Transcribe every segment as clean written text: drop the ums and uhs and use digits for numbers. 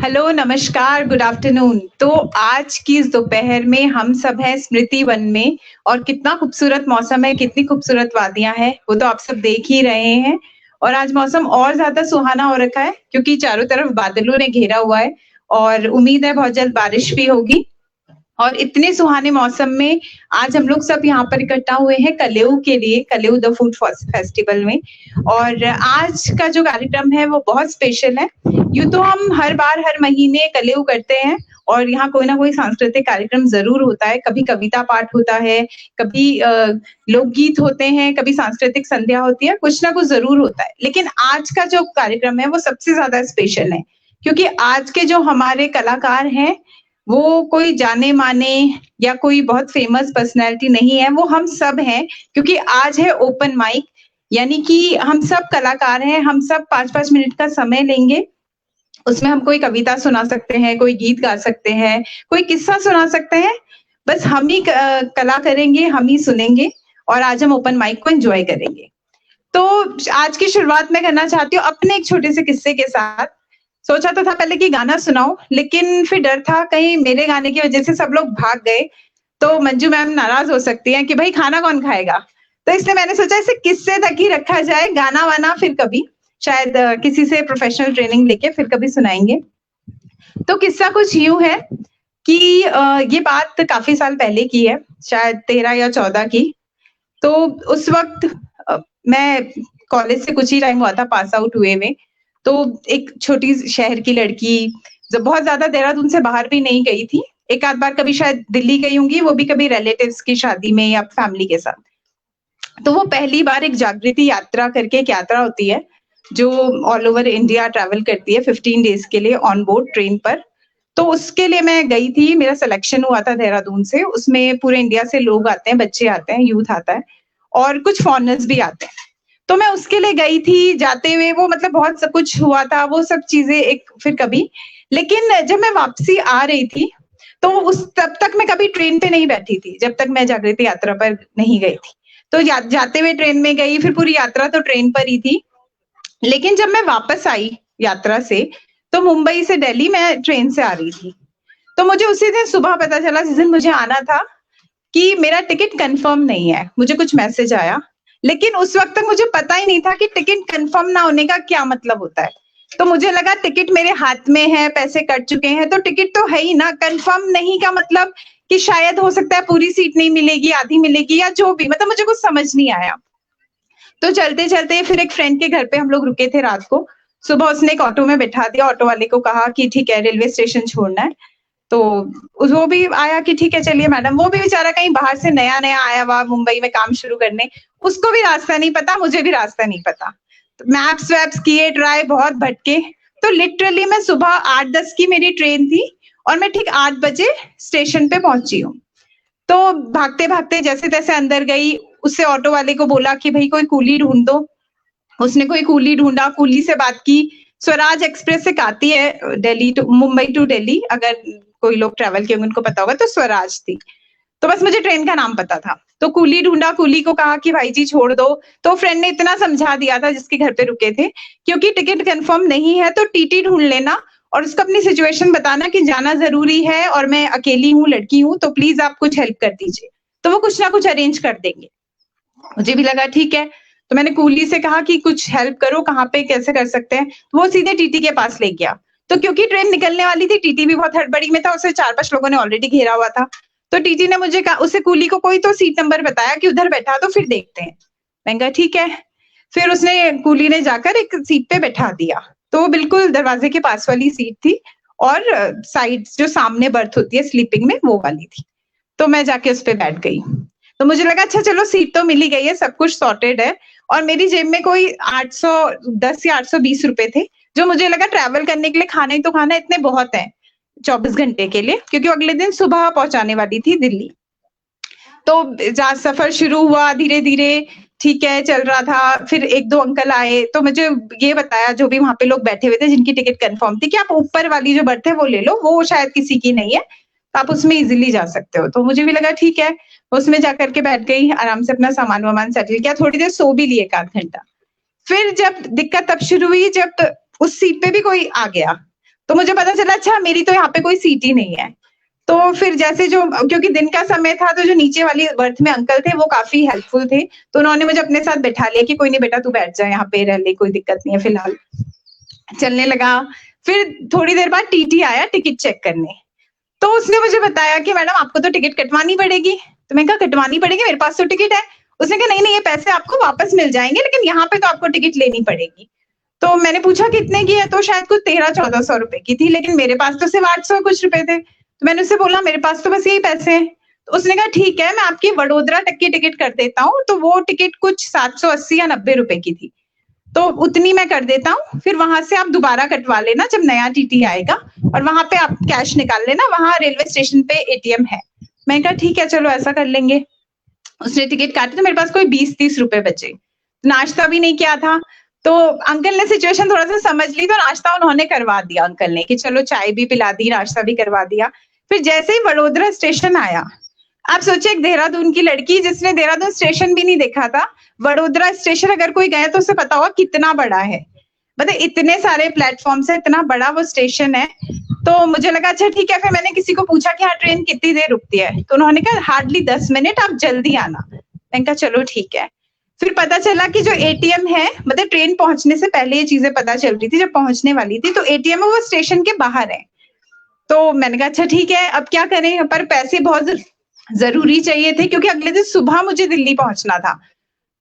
Hello, नमस्कार, good afternoon. तो आज की इस दोपहर में हम सब हैं स्मृति वन में और कितना खूबसूरत मौसम है, कितनी खूबसूरत वादियाँ हैं, वो तो आप सब देख ही रहे हैं। और आज मौसम और ज़्यादा सुहाना हो रखा है क्योंकि चारों तरफ बादलों ने घेरा हुआ है और उम्मीद है बहुत जल्द बारिश भी होगी। और इतने सुहाने मौसम में आज हम लोग सब यहाँ पर इकट्ठा हुए हैं कलेऊ के लिए, कलेऊ द फूड फेस्टिवल में। और आज का जो कार्यक्रम है वो बहुत स्पेशल है। यूँ तो हम हर बार हर महीने कलेऊ करते हैं और यहाँ कोई ना कोई सांस्कृतिक कार्यक्रम ज़रूर होता है। कभी कविता पाठ होता है, कभी लोकगीत होते हैं, कभी सांस्कृतिक संध्या होती है, कुछ ना कुछ ज़रूर होता है। लेकिन आज का जो कार्यक्रम है वो सबसे ज़्यादा स्पेशल है क्योंकि आज के जो हमारे कलाकार हैं वो कोई जाने-माने या कोई बहुत फेमस पर्सनैलिटी नहीं है, वो हम सब हैं क्योंकि आज है ओपन माइक। यानी कि हम सब कलाकार हैं, हम सब 5-5 मिनट का समय लेंगे। उसमें हम कोई कविता सुना सकते हैं, कोई गीत गा सकते हैं, कोई किस्सा सुना सकते हैं। बस हम ही कला करेंगे, हम ही सुनेंगे और आज हम ओपन माइक को एन्जॉय करेंगे। तो आज की शुरुआत मैं करना चाहती हूँ अपने एक छोटे से किस्से के साथ। सोचा तो था पहले कि गाना सुनाऊँ, लेकिन फिर डर था कहीं मेरे गाने की वजह से सब लोग भाग गए, तो मंजू मैम नाराज़ हो सकती हैं कि भई खाना कौन खाएगा? तो इसलिए मैंने सोचा इसे किस्से तक ही रखा जाए, गाना-वाना फिर कभी शायद किसी से प्रोफेशनल ट्रेनिंग लेके फिर कभी सुनाएँगे। तो किस्सा कुछ यूँ है कि ये बात काफ़ी साल पहले की है, शायद 13 या 14 की। तो उस वक़्त मैं कॉलेज से कुछ ही टाइम हुआ था पास आउट हुए हुए। तो एक छोटी शहर की लड़की जो बहुत ज़्यादा देहरादून से बाहर भी नहीं गई थी। एक आध बार कभी शायद दिल्ली गई होंगी, वो भी कभी रिलेटिव्स की शादी में या फैमिली के साथ। तो वो पहली बार एक जागृति यात्रा करके एक यात्रा होती है, जो ऑल ओवर इंडिया ट्रैवल करती है 15 डेज़ के लिए ऑन बोर्ड ट्रेन पर। तो उसके लिए मैं गई थी, मेरा सिलेक्शन हुआ था देहरादून से, उसमें पूरे इंडिया से लोग आते हैं, बच्चे आते हैं, यूथ आता है और कुछ फॉरेनर्स भी आते हैं। तो मैं उसके लिए गई थी, जाते हुए वो मतलब बहुत सब कुछ हुआ था, वो सब चीज़ें एक फिर कभी। लेकिन जब मैं वापसी आ रही थी, तो उस तब तक मैं कभी ट्रेन पे नहीं बैठी थी, जब तक मैं जागृति यात्रा पर नहीं गई थी। तो जाते हुए ट्रेन में गई, फिर पूरी यात्रा तो ट्रेन पर ही थी। लेकिन जब मैं वापस आई यात्रा से, तो मुंबई से दिल्ली मैं ट्रेन से आ रही थी। तो मुझे उसी दिन सुबह पता चला जिस दिन मुझे आना था कि मेरा टिकट कंफर्म नहीं है। मुझे कुछ मैसेज आया, लेकिन उस वक़्त तक मुझे पता ही नहीं था कि टिकट कंफर्म ना होने का क्या मतलब होता है। तो मुझे लगा टिकट मेरे हाथ में है, पैसे कट चुके हैं, तो टिकट तो है ही ना, कंफर्म नहीं का मतलब कि शायद हो सकता है पूरी सीट नहीं मिलेगी, आधी मिलेगी या जो भी, मतलब मुझे कुछ समझ नहीं आया। तो चलते-चलते फिर एक फ्रेंड के घर पे हम लोग रुके थे रात को। सुबह उसने एक ऑटो में बैठा दिया, ऑटो वाले को कहा कि ठीक है रेलवे स्टेशन छोड़ना है। तो वो भी आया कि ठीक है चलिए मैडम, वो भी बेचारा कहीं बाहर से नया-नया आया हुआ मुंबई में काम शुरू करने, उसको भी रास्ता नहीं पता, मुझे भी रास्ता नहीं पता। तो मैप्स वैप्स किए ट्राई, बहुत भटके। तो लिटरली मैं सुबह 8-10 की मेरी ट्रेन थी और मैं ठीक 8 बजे स्टेशन पे पहुंची हूँ। तो भागते-भागते जैसे-तैसे अंदर गई, उससे ऑटो वाले को बोला कि भई कोई कूली ढूँढ दो। उसने कोई कूली ढूँढा, कूली से बात की। स्वराज एक्सप्रेस एक आती है दिल्ली टू मुंबई टू दिल्ली, अगर कोई लोग ट्रैवल किए होंगे उनको पता होगा, तो स्वराज थी। तो बस मुझे ट्रेन का नाम पता था। तो कूली ढूँढा, कूली को कहा कि भाई जी छोड़ दो। तो फ्रेंड ने इतना समझा दिया था जिसके घर पे रुके थे, क्योंकि टिकट कंफर्म नहीं है तो टीटी ढूँढ लेना और उसको अपनी सिचुएशन बताना कि जाना ज़रूरी है और मैं अकेली हूँ, लड़की हूँ, तो प्लीज़ आप कुछ हेल्प कर दीजिए। तो वो कुछ ना कुछ अरेंज कर देंगे। मुझे भी लगा ठीक है, तो मैंने कूली से कहा कि कुछ हेल्प करो, कहाँ पे कैसे कर सकते हैं? तो वो सीधे टीटी के पास ले गया। तो क्योंकि ट्रेन निकलने वाली थी, टीटी भी बहुत हड़बड़ी में था, उसे 4-5 लोगों ने ऑलरेडी घेरा हुआ था। तो टीटी ने मुझे कहा, उसे कूली को कोई तो सीट नंबर बताया कि उधर बैठा तो फिर देखते हैं। मैंने कहा ठीक है। फिर उसने कूली ने जाकर एक सीट पे बैठा दिया। तो वो बिल्कुल दरवाजे के पास वाली सीट थी और साइड जो सामने बर्थ होती है स्लीपिंग में, वो वाली थी। तो मैं जाके उस पे बैठ गई। तो मुझे लगा अच्छा चलो सीट तो मिल ही गई है, सब कुछ सॉर्टेड है और मेरी जेब में कोई 810 या 820 रुपए थे, जो मुझे लगा ट्रैवल करने के लिए खाना ही तो खाना इतने बहुत हैं, 24 घंटे के लिए, क्योंकि अगले दिन सुबह पहुँचाने वाली थी दिल्ली। तो जहाँ सफ़र शुरू हुआ धीरे-धीरे, ठीक है, चल रहा था। फिर 1-2 अंकल आए, तो मुझे ये बताया जो भी वहाँ पे लोग बैठे हुए थे जिनकी टिकट कन्फर्म थी कि आप ऊपर वाली जो बर्थ है वो ले लो, वो शायद किसी की नहीं है, तो आप उसमें इज़िली जा सकते हो। तो मुझे भी लगा ठीक है, उसमें जाकर के बैठ गई, आराम से अपना सामान-वामान सेटल किया, थोड़ी देर सो भी ली 1 आध घंटा। फिर जब दिक्कत तब शुरू हुई जब उस सीट पे भी कोई आ गया। तो मुझे पता चला अच्छा मेरी तो यहाँ पे कोई सीट ही नहीं है। तो फिर जैसे जो, क्योंकि दिन का समय था, तो जो नीचे वाली बर्थ में अंकल थे वो काफी हेल्पफुल थे, तो उन्होंने मुझे अपने साथ बैठा लिया कि कोई नहीं बेटा, तू बैठ जा यहाँ पे, रह ले, कोई दिक्कत नहीं है फिलहाल। चलने लगा। फिर थोड़ी देर बाद टीटी आया टिकट चेक करने, तो उसने मुझे बताया कि मैडम आपको तो टिकट कटवानी पड़ेगी। तो मैंने कहा कटवानी पड़ेगी, मेरे पास तो टिकट है। उसने कहा नहीं नहीं, ये पैसे आपको वापस मिल जाएंगे, लेकिन यहाँ पे तो आपको टिकट लेनी पड़ेगी। तो मैंने पूछा कितने की है, तो शायद कुछ 1300-1400 रुपए की थी, लेकिन मेरे पास तो सिर्फ 800 कुछ रुपए थे। तो मैंने उससे बोला मेरे पास तो बस यही पैसे हैं। तो उसने कहा ठीक है, मैं आपकी वडोदरा तक की टिकट कर देता हूँ। तो वो टिकट कुछ 780 या 90 रुपए की थी, तो उतनी मैं कर देता हूँ, फिर वहां से आप दोबारा कटवा लेना जब नया टीटी आएगा, और वहां पे आप कैश निकाल लेना, वहां रेलवे स्टेशन पे एटीएम है। मैं कहा ठीक है चलो ऐसा कर लेंगे। उसने टिकट काटी तो मेरे पास कोई 20-30 रुपए बचे। नाश्ता भी नहीं किया था, तो अंकल ने सिचुएशन थोड़ा सा समझ ली, तो नाश्ता उन्होंने करवा दिया अंकल ने, कि चलो चाय भी पिला दी, नाश्ता भी करवा दिया। फिर जैसे ही वडोदरा स्टेशन आया, आप सोचिए एक देहरादून की लड़की जिसने देहरादून स्टेशन भी नहीं देखा था, वडोदरा स्टेशन अगर कोई गया तो उसे पता होगा कितना बड़ा है, मतलब इतने सारे प्लेटफॉर्म से इतना बड़ा वो स्टेशन है। तो मुझे लगा अच्छा ठीक है। फिर मैंने किसी को पूछा कि हाँ ट्रेन कितनी देर रुकती है, तो उन्होंने कहा हार्डली 10 मिनट, आप जल्दी आना। मैंने कहा चलो ठीक है। फिर पता चला कि जो एटीएम है, मतलब ट्रेन पहुंचने से पहले ये चीजें पता चल रही थी, जब पहुंचने वाली थी तो एटीएम है वो स्टेशन के बाहर है। तो मैंने कहा अच्छा ठीक है, अब क्या करें, पर पैसे बहुत जरूरी चाहिए थे, क्योंकि अगले दिन सुबह मुझे दिल्ली पहुंचना था।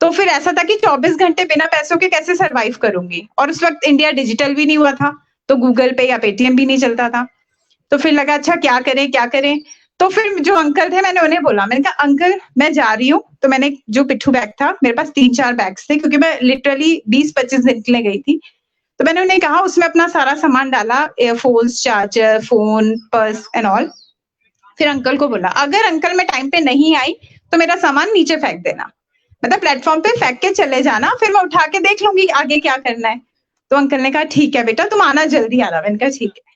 तो फिर ऐसा था कि 24 घंटे बिना पैसों के कैसे सरवाइव करूंगी, और उस वक्त इंडिया डिजिटल भी नहीं हुआ था, तो गूगल पे या पेटीएम भी नहीं चलता था। तो फिर लगा अच्छा क्या करें क्या करें। तो फिर जो अंकल थे मैंने उन्हें बोला, मैंने कहा अंकल मैं जा रही हूँ। तो मैंने जो पिट्ठू बैग था, मेरे पास 3-4 बैग्स थे, क्योंकि मैं लिटरली 20-25 दिन के लिए गई थी। तो मैंने उन्हें कहा, उसमें अपना सारा सामान डाला, earphones, charger, phone, purse and all. फिर अंकल को बोला अगर अंकल मैं टाइम पे नहीं आई तो मेरा सामान नीचे फेंक देना, मतलब प्लेटफॉर्म पे फेंक के चले जाना, फिर मैं उठा के देख लूंगी आगे क्या करना है। तो अंकल ने कहा ठीक है बेटा, तुम आना, जल्दी आना। मैंने कहा ठीक है।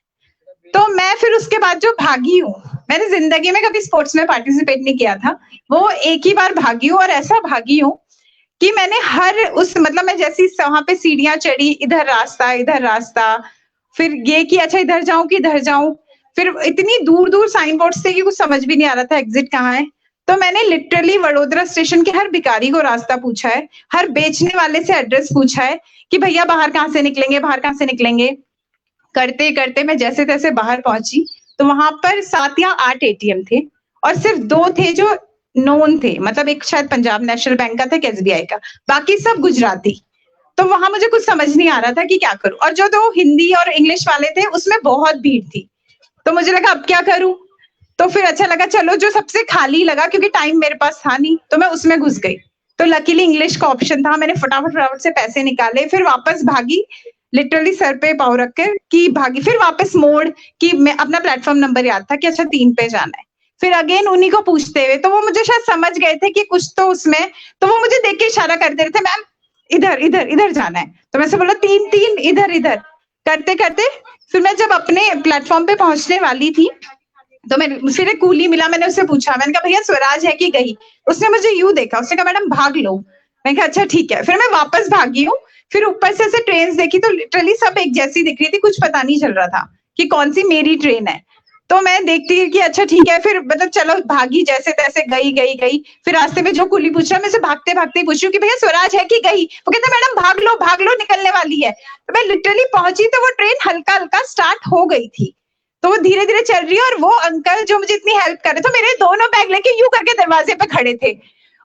तो मैं फिर उसके बाद जो भागी हूँ, मैंने जिंदगी में कभी स्पोर्ट्स में पार्टिसिपेट नहीं किया था, वो एक ही बार भागी हूँ, और ऐसा भागी हूँ कि मैंने हर उस, मतलब मैं जैसी वहां पे सीढ़ियां चढ़ी, इधर रास्ता, फिर ये कि अच्छा इधर जाऊं कि इधर जाऊं, फिर इतनी दूर दूर साइन बोर्ड थे कि कुछ समझ भी नहीं आ रहा था एग्जिट कहाँ है। तो मैंने लिटरली वडोदरा स्टेशन के हर भिखारी को रास्ता पूछा है, हर बेचने वाले से एड्रेस पूछा है कि भैया बाहर कहाँ से निकलेंगे, बाहर कहाँ से निकलेंगे। करते करते मैं जैसे तैसे बाहर पहुंची, तो वहां पर 7 या 8 एटीएम थे, और सिर्फ 2 थे जो नोन थे, मतलब एक शायद पंजाब नेशनल बैंक का था, एक एसबीआई का, बाकी सब गुजराती। तो वहां मुझे कुछ समझ नहीं आ रहा था कि क्या करूं, और जो 2 हिंदी और इंग्लिश वाले थे उसमें बहुत भीड़ थी। तो मुझे लगा अब क्या करूं। तो फिर अच्छा लगा, चलो जो सबसे खाली लगा, क्योंकि टाइम मेरे पास था नहीं, तो मैं उसमें घुस गई। तो लकीली इंग्लिश का ऑप्शन था, मैंने फटाफट से पैसे निकाले, फिर वापस भागी, लिटरली सर पे पाँव रख कर कि भागी। फिर वापस मोड़ कि मैं, अपना प्लेटफॉर्म नंबर याद था कि अच्छा 3 पे जाना है। फिर अगेन उन्हीं को पूछते हुए, तो वो मुझे शायद समझ गए थे कि कुछ तो उसमें, तो वो मुझे देख के इशारा कर दे रहे थे, मैम इधर इधर इधर जाना है। तो मैं से बोला 3 इधर इधर, करते करते फिर मैं जब अपने प्लेटफॉर्म पे पहुंचने वाली थी, तो मैं, फिर एक कूली मिला, मैंने उससे पूछा, मैंने कहा भैया स्वराज है कि गई। उसने मुझे यूं देखा, उसने कहा मैडम भाग लो। मैंने कहा अच्छा ठीक है। फिर मैं वापस भागी हूँ। फिर ऊपर से ऐसे ट्रेन देखी तो लिटरली सब एक जैसी दिख रही थी, कुछ पता नहीं चल रहा था कि कौन सी मेरी ट्रेन है। तो मैं देखती कि अच्छा ठीक है, फिर मतलब चलो भागी, जैसे तैसे गई। फिर रास्ते में जो कुली पूछ रहा, मैं से भागते भागते पूछ रही हूँ कि भैया स्वराज है कि गई। वो कहते मैडम भाग लो निकलने वाली है। तो मैं लिटरली पहुंची तो वो ट्रेन हल्का हल्का स्टार्ट हो गई थी, तो वो धीरे धीरे चल रही है, और वो अंकल जो मुझे इतनी हेल्प कर रहे थे, मेरे दोनों बैग लेके यूं करके दरवाजे पे खड़े थे,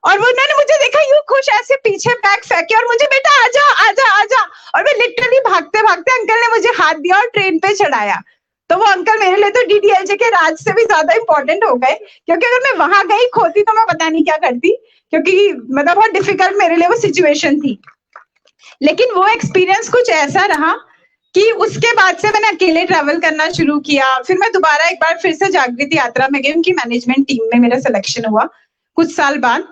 और वो उन्होंने मुझे देखा यूं खुश ऐसे पीछे बैग फेंके, और मुझे बेटा आजा आजा आजा, और मैं लिटरली भागते भागते अंकल ने मुझे हाथ दिया और ट्रेन पे चढ़ाया। तो वो अंकल मेरे लिए तो डीडीएलजे के राज से भी ज्यादा इंपॉर्टेंट हो गए, क्योंकि अगर मैं वहां गई खोती तो मैं पता नहीं क्या करती, क्योंकि मतलब बहुत डिफिकल्ट मेरे लिए वो सिचुएशन थी। लेकिन वो एक्सपीरियंस कुछ ऐसा रहा कि उसके बाद से मैंने अकेले ट्रैवल करना शुरू किया। फिर मैं दोबारा एक बार फिर से जागृति यात्रा में गई, उनकी मैनेजमेंट टीम में मेरा सिलेक्शन हुआ कुछ साल बाद।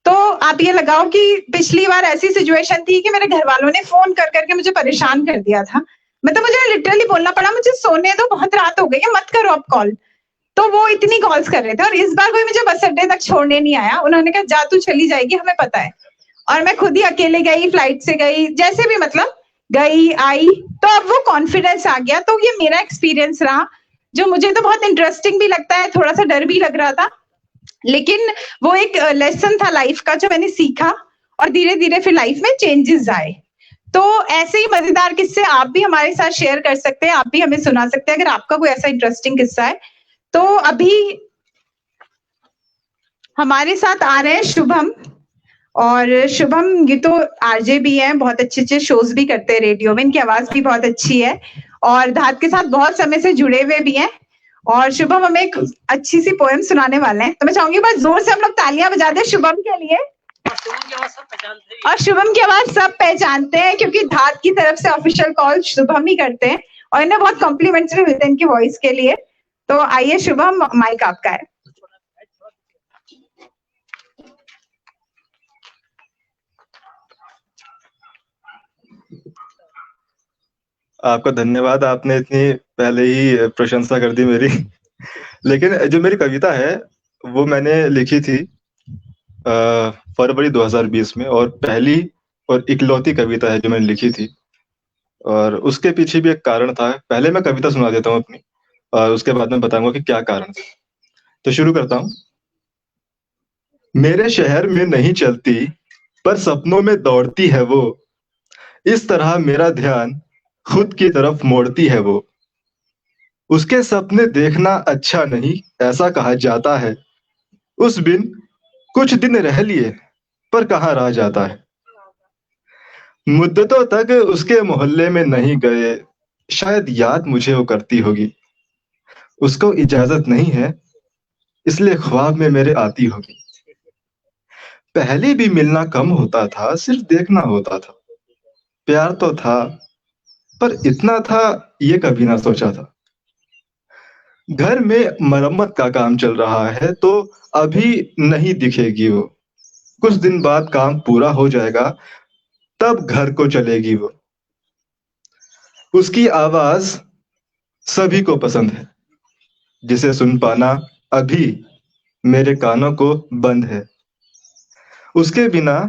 तो आप ये लगाओ कि पिछली बार ऐसी सिचुएशन थी कि मेरे घर वालों ने फोन कर करके मुझे परेशान कर दिया था, मतलब मुझे लिटरली बोलना पड़ा मुझे सोने दो, बहुत रात हो गई है, मत करो अब कॉल। तो वो इतनी कॉल्स कर रहे थे, और इस बार कोई मुझे बस अड्डे तक छोड़ने नहीं आया। उन्होंने कहा जा तू चली जाएगी, हमें पता है। और मैं खुद ही अकेले गई, फ्लाइट से गई, जैसे भी मतलब गई आई, तो अब वो कॉन्फिडेंस आ गया। तो ये मेरा एक्सपीरियंस रहा, जो मुझे तो बहुत इंटरेस्टिंग भी लगता है, थोड़ा सा डर भी लग रहा था, लेकिन वो एक लेसन था लाइफ का जो मैंने सीखा, और धीरे धीरे फिर लाइफ में चेंजेस आए। तो ऐसे ही मजेदार किस्से आप भी हमारे साथ शेयर कर सकते हैं, आप भी हमें सुना सकते हैं अगर आपका कोई ऐसा इंटरेस्टिंग किस्सा है। तो अभी हमारे साथ आ रहे हैं शुभम, और शुभम ये तो आरजे भी हैं, बहुत अच्छे अच्छे शोज भी करते हैं रेडियो में, इनकी आवाज भी बहुत अच्छी है और धात के साथ बहुत समय से जुड़े हुए भी हैं। और शुभम हमें एक अच्छी सी पोएम सुनाने वाले हैं, तो मैं चाहूंगी बस जोर से हम लोग तालियां बजा दें शुभम के लिए। और शुभम की आवाज सब पहचानते हैं क्योंकि धात की तरफ से ऑफिशियल कॉल शुभम ही करते हैं, और इन्हें बहुत कॉम्प्लीमेंट्स भी मिलते हैं इनकी वॉइस के लिए। तो आइए शुभम, माइक आपका है। आपका धन्यवाद, आपने इतनी पहले ही प्रशंसा कर दी मेरी। लेकिन जो मेरी कविता है वो मैंने लिखी थी फरवरी 2020 में, और पहली और इकलौती कविता है जो मैंने लिखी थी, और उसके पीछे भी एक कारण था। पहले मैं कविता सुना देता हूँ अपनी, और उसके बाद मैं बताऊंगा कि क्या कारण था। तो शुरू करता हूँ। मेरे शहर में नहीं चलती पर सपनों में दौड़ती है वो, इस तरह मेरा ध्यान खुद की तरफ मोड़ती है वो। उसके सपने देखना अच्छा नहीं ऐसा कहा जाता है, उस बिन कुछ दिन रह लिए पर कहाँ रह जाता है। मुद्दतों तक उसके मोहल्ले में नहीं गए, शायद याद मुझे वो करती होगी। उसको इजाजत नहीं है इसलिए ख्वाब में मेरे आती होगी। पहले भी मिलना कम होता था, सिर्फ देखना होता था। प्यार तो था पर इतना था ये कभी ना सोचा था। घर में मरम्मत का काम चल रहा है तो अभी नहीं दिखेगी वो, कुछ दिन बाद काम पूरा हो जाएगा तब घर को चलेगी वो। उसकी आवाज सभी को पसंद है, जिसे सुन पाना अभी मेरे कानों को बंद है। उसके बिना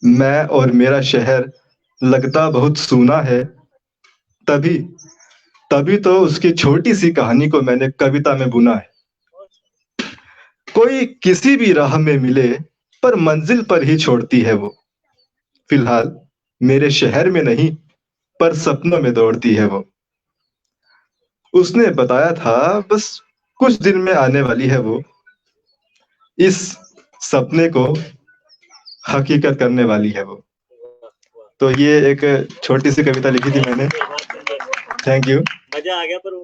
मैं और मेरा शहर लगता बहुत सूना है, तभी तभी तो उसकी छोटी सी कहानी को मैंने कविता में बुना है। कोई किसी भी राह में मिले पर मंजिल पर ही छोड़ती है वो, फिलहाल मेरे शहर में नहीं पर सपनों में दौड़ती है वो। उसने बताया था बस कुछ दिन में आने वाली है वो, इस सपने को हकीकत करने वाली है वो। तो ये एक छोटी सी कविता लिखी थी मैंने। Thank you. मजा आ गया। पर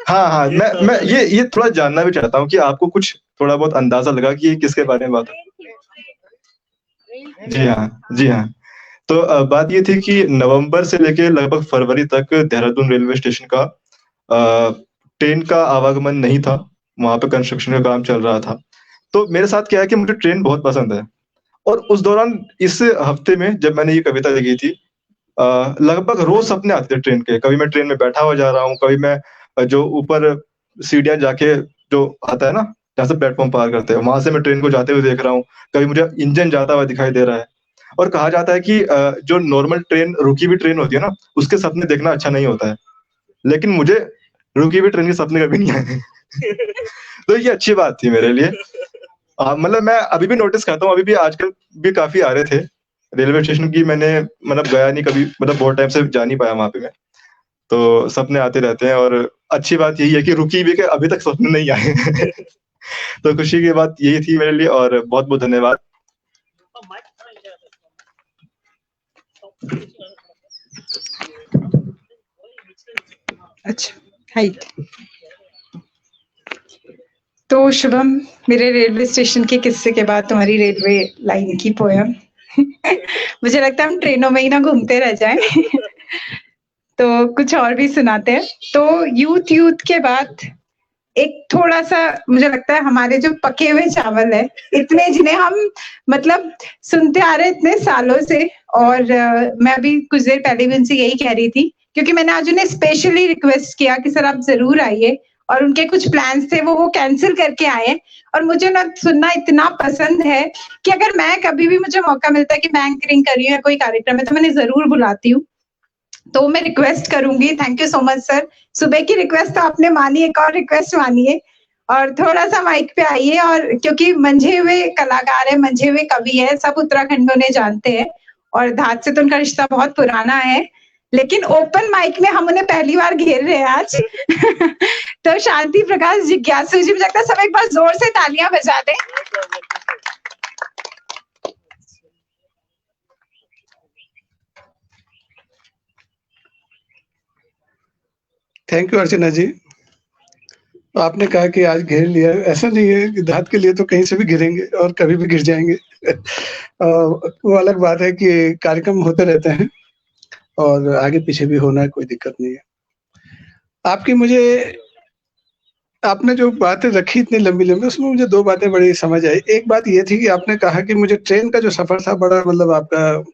हाँ, मैं ये थोड़ा जानना भी चाहता हूँ कि आपको कुछ थोड़ा बहुत अंदाजा लगा कि ये किसके बारे में बात है। जी हाँ। तो बात ये थी कि नवंबर से लेके लगभग फरवरी तक देहरादून रेलवे स्टेशन का ट्रेन का आवागमन नहीं था, वहां पे कंस्ट्रक्शन का काम चल रहा था। तो मेरे साथ क्या है कि मुझे ट्रेन बहुत पसंद है, और उस दौरान इस हफ्ते में जब मैंने ये कविता लिखी थी, लगभग रोज सपने आते थे ट्रेन के। कभी मैं ट्रेन में बैठा हुआ जा रहा हूँ, कभी मैं जो ऊपर सीढ़ियां जाके जो आता है ना जहाँ से प्लेटफॉर्म पार करते हैं, वहां से मैं ट्रेन को जाते हुए देख रहा हूँ। कभी मुझे इंजन जाता हुआ दिखाई दे रहा है। और कहा जाता है कि जो नॉर्मल ट्रेन, रुकी हुई ट्रेन होती है ना, उसके सपने देखना अच्छा नहीं होता है, लेकिन मुझे रुकी हुई ट्रेन के सपने कभी नहीं आए। तो ये अच्छी बात थी मेरे लिए। मतलब मैं अभी भी नोटिस करता हूँ, अभी भी आजकल भी काफी आ रहे थे रेलवे स्टेशन की। मैंने मतलब गया नहीं कभी, मतलब बहुत टाइम से जा नहीं पाया वहां पे मैं। तो सपने आते रहते हैं, और अच्छी बात यही है कि रुकी भी के अभी तक सपने नहीं आए। तो खुशी की बात यही थी मेरे लिए, और बहुत बहुत धन्यवाद। अच्छा, हाइट। तो शुभम, मेरे रेलवे स्टेशन के किस्से के बाद तुम्हारी रेलवे लाइन की पोयम। मुझे लगता है हम ट्रेनों में ही ना घूमते रह जाएं। तो कुछ और भी सुनाते हैं। तो यूथ के बाद एक थोड़ा सा मुझे लगता है हमारे जो पके हुए चावल है, इतने जिन्हें हम मतलब सुनते आ रहे इतने सालों से, और मैं अभी कुछ देर पहले भी उनसे यही कह रही थी, क्योंकि मैंने आज उन्हें स्पेशली रिक्वेस्ट किया कि सर आप जरूर आइए और उनके कुछ प्लान्स थे वो कैंसिल करके आए। और मुझे ना सुनना इतना पसंद है कि अगर मैं कभी भी मुझे मौका मिलता है कि मैं एंकरिंग कर रही हूँ या कोई कार्यक्रम है तो मैं जरूर बुलाती हूँ। तो मैं रिक्वेस्ट करूंगी, thank you so much sir. सुबह की रिक्वेस्ट तो आपने मानी, एक और रिक्वेस्ट मानिए और थोड़ा सा माइक पे आइए। और क्योंकि मंझे हुए कलाकार है, मंझे हुए कवि है, सब उत्तराखंड में उन्हें जानते हैं और धात से तो उनका रिश्ता बहुत पुराना है, लेकिन ओपन माइक में हम उन्हें पहली बार घेर रहे हैं आज। तो शांति प्रकाश जिज्ञासु जी, मुझे लगता है सब एक बार जोर से तालियां बजा दें। थैंक यू अर्चना जी। आपने कहा कि आज घेर लिया, ऐसा नहीं है कि धात के लिए तो कहीं से भी गिरेंगे और कभी भी गिर जाएंगे। वो अलग बात है कि कार्यक्रम होते रहते हैं और आगे पीछे भी होना है, कोई दिक्कत नहीं है। आपने जो बातें रखी इतनी लंबी उसमें मुझे 2 बातें बड़ी समझ आई। एक बात ये थी कि आपने कहा कि मुझे ट्रेन का जो सफर था बड़ा, मतलब आपका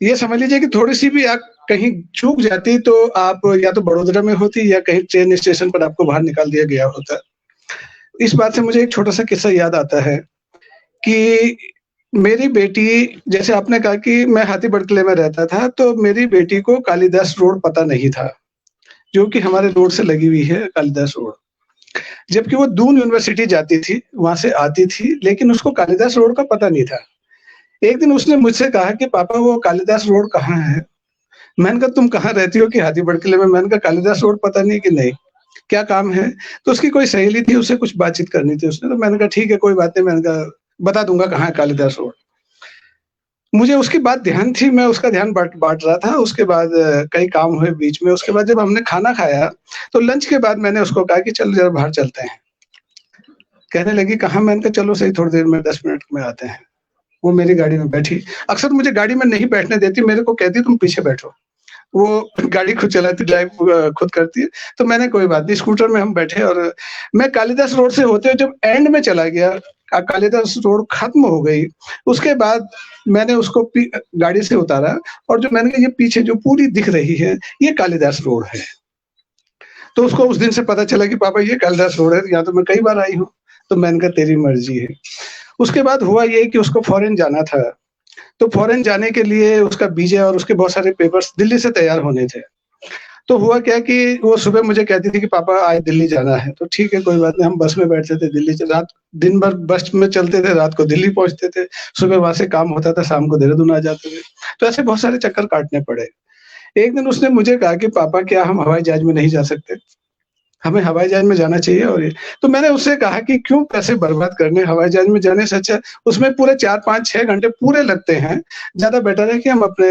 ये समझ लीजिए कि थोड़ी-सी भी आप कहीं चूक जाती तो आप या तो बड़ोदरा में होती या कहीं ट्रेन स्टेशन पर आपको बाहर निकाल दिया गया होता। इस बात से मुझे एक छोटा-सा किस्सा याद आता है कि मेरी बेटी, जैसे आपने कहा कि मैं हाथीबड़ किले में रहता था, तो मेरी बेटी को कालिदास रोड पता नहीं था, जो कि हमारे रोड से लगी हुई है कालिदास रोड। जबकि वो दून यूनिवर्सिटी जाती थी, वहाँ से आती थी, लेकिन उसको कालिदास रोड का पता नहीं था। एक दिन उसने मुझसे कहा कि पापा वो कालिदास रोड कहाँ है? मैंने कहा तुम कहाँ रहती हो? कि हाथीबड़ किले में। मैंने कहा कालिदास रोड पता नहीं कि नहीं, क्या काम है? तो उसकी कोई सहेली थी, उससे कुछ बातचीत करनी थी उसने, तो मैंने कहा ठीक है कोई बात नहीं, मैंने कहा बता दूंगा कहाँ है कालिदास रोड। मुझे उसकी बात ध्यान थी, मैं उसका ध्यान बाँट रहा था। उसके बाद कई काम हुए बीच में। उसके बाद जब हमने खाना खाया, तो लंच के बाद मैंने उसको कहा कि चल ज़रा बाहर चलते हैं। कहने लगी कहाँ? मैंने कहा चलो सही, थोड़ी देर में 10 मिनट में आते हैं। वो मेरी गाड़ी में बैठी। अक्सर मुझे गाड़ी में नहीं बैठने देती, मेरे को कहती तुम पीछे बैठो। वो गाड़ी खुद चलाती, ड्राइव खुद करती है। तो मैंने कोई बात नहीं, स्कूटर में हम बैठे और मैं कालिदास रोड से होते हुए जब एंड में चला गया, कालिदास रोड खत्म हो गई, उसके बाद मैंने उसको गाड़ी से उतारा और जो मैंने कहा ये पीछे जो पूरी दिख रही है, ये कालिदास रोड है। तो उसको उस दिन से पता चला कि पापा ये कालिदास रोड है, यहाँ तो मैं कई बार आई हूँ। तो मैंने कहा तेरी मर्जी है। उसके बाद हुआ ये कि उसको फॉरेन जाना था, तो फॉरेन जाने के लिए उसका वीज़ा और उसके बहुत सारे पेपर्स दिल्ली से तैयार होने थे। तो हुआ क्या कि वो सुबह मुझे कहती थी कि पापा आज दिल्ली जाना है। तो ठीक है कोई बात नहीं, हम बस में बैठते थे, दिल्ली दिन भर बस में चलते थे, रात को दिल्ली पहुँचते थे, सुबह वहाँ से काम होता था, शाम को देहरादून आ जाते थे। तो ऐसे बहुत सारे चक्कर काटने पड़े। एक दिन उसने मुझे कहा कि पापा क्या हम हवाई जहाज में नहीं जा सकते? हमें हवाई जहाज में जाना चाहिए। और ये तो मैंने उससे कहा कि क्यों पैसे बर्बाद करने, हवाई जहाज में जाने से अच्छा उसमें पूरे 4, 5, 6 घंटे पूरे लगते हैं, ज़्यादा बेटर है कि हम अपने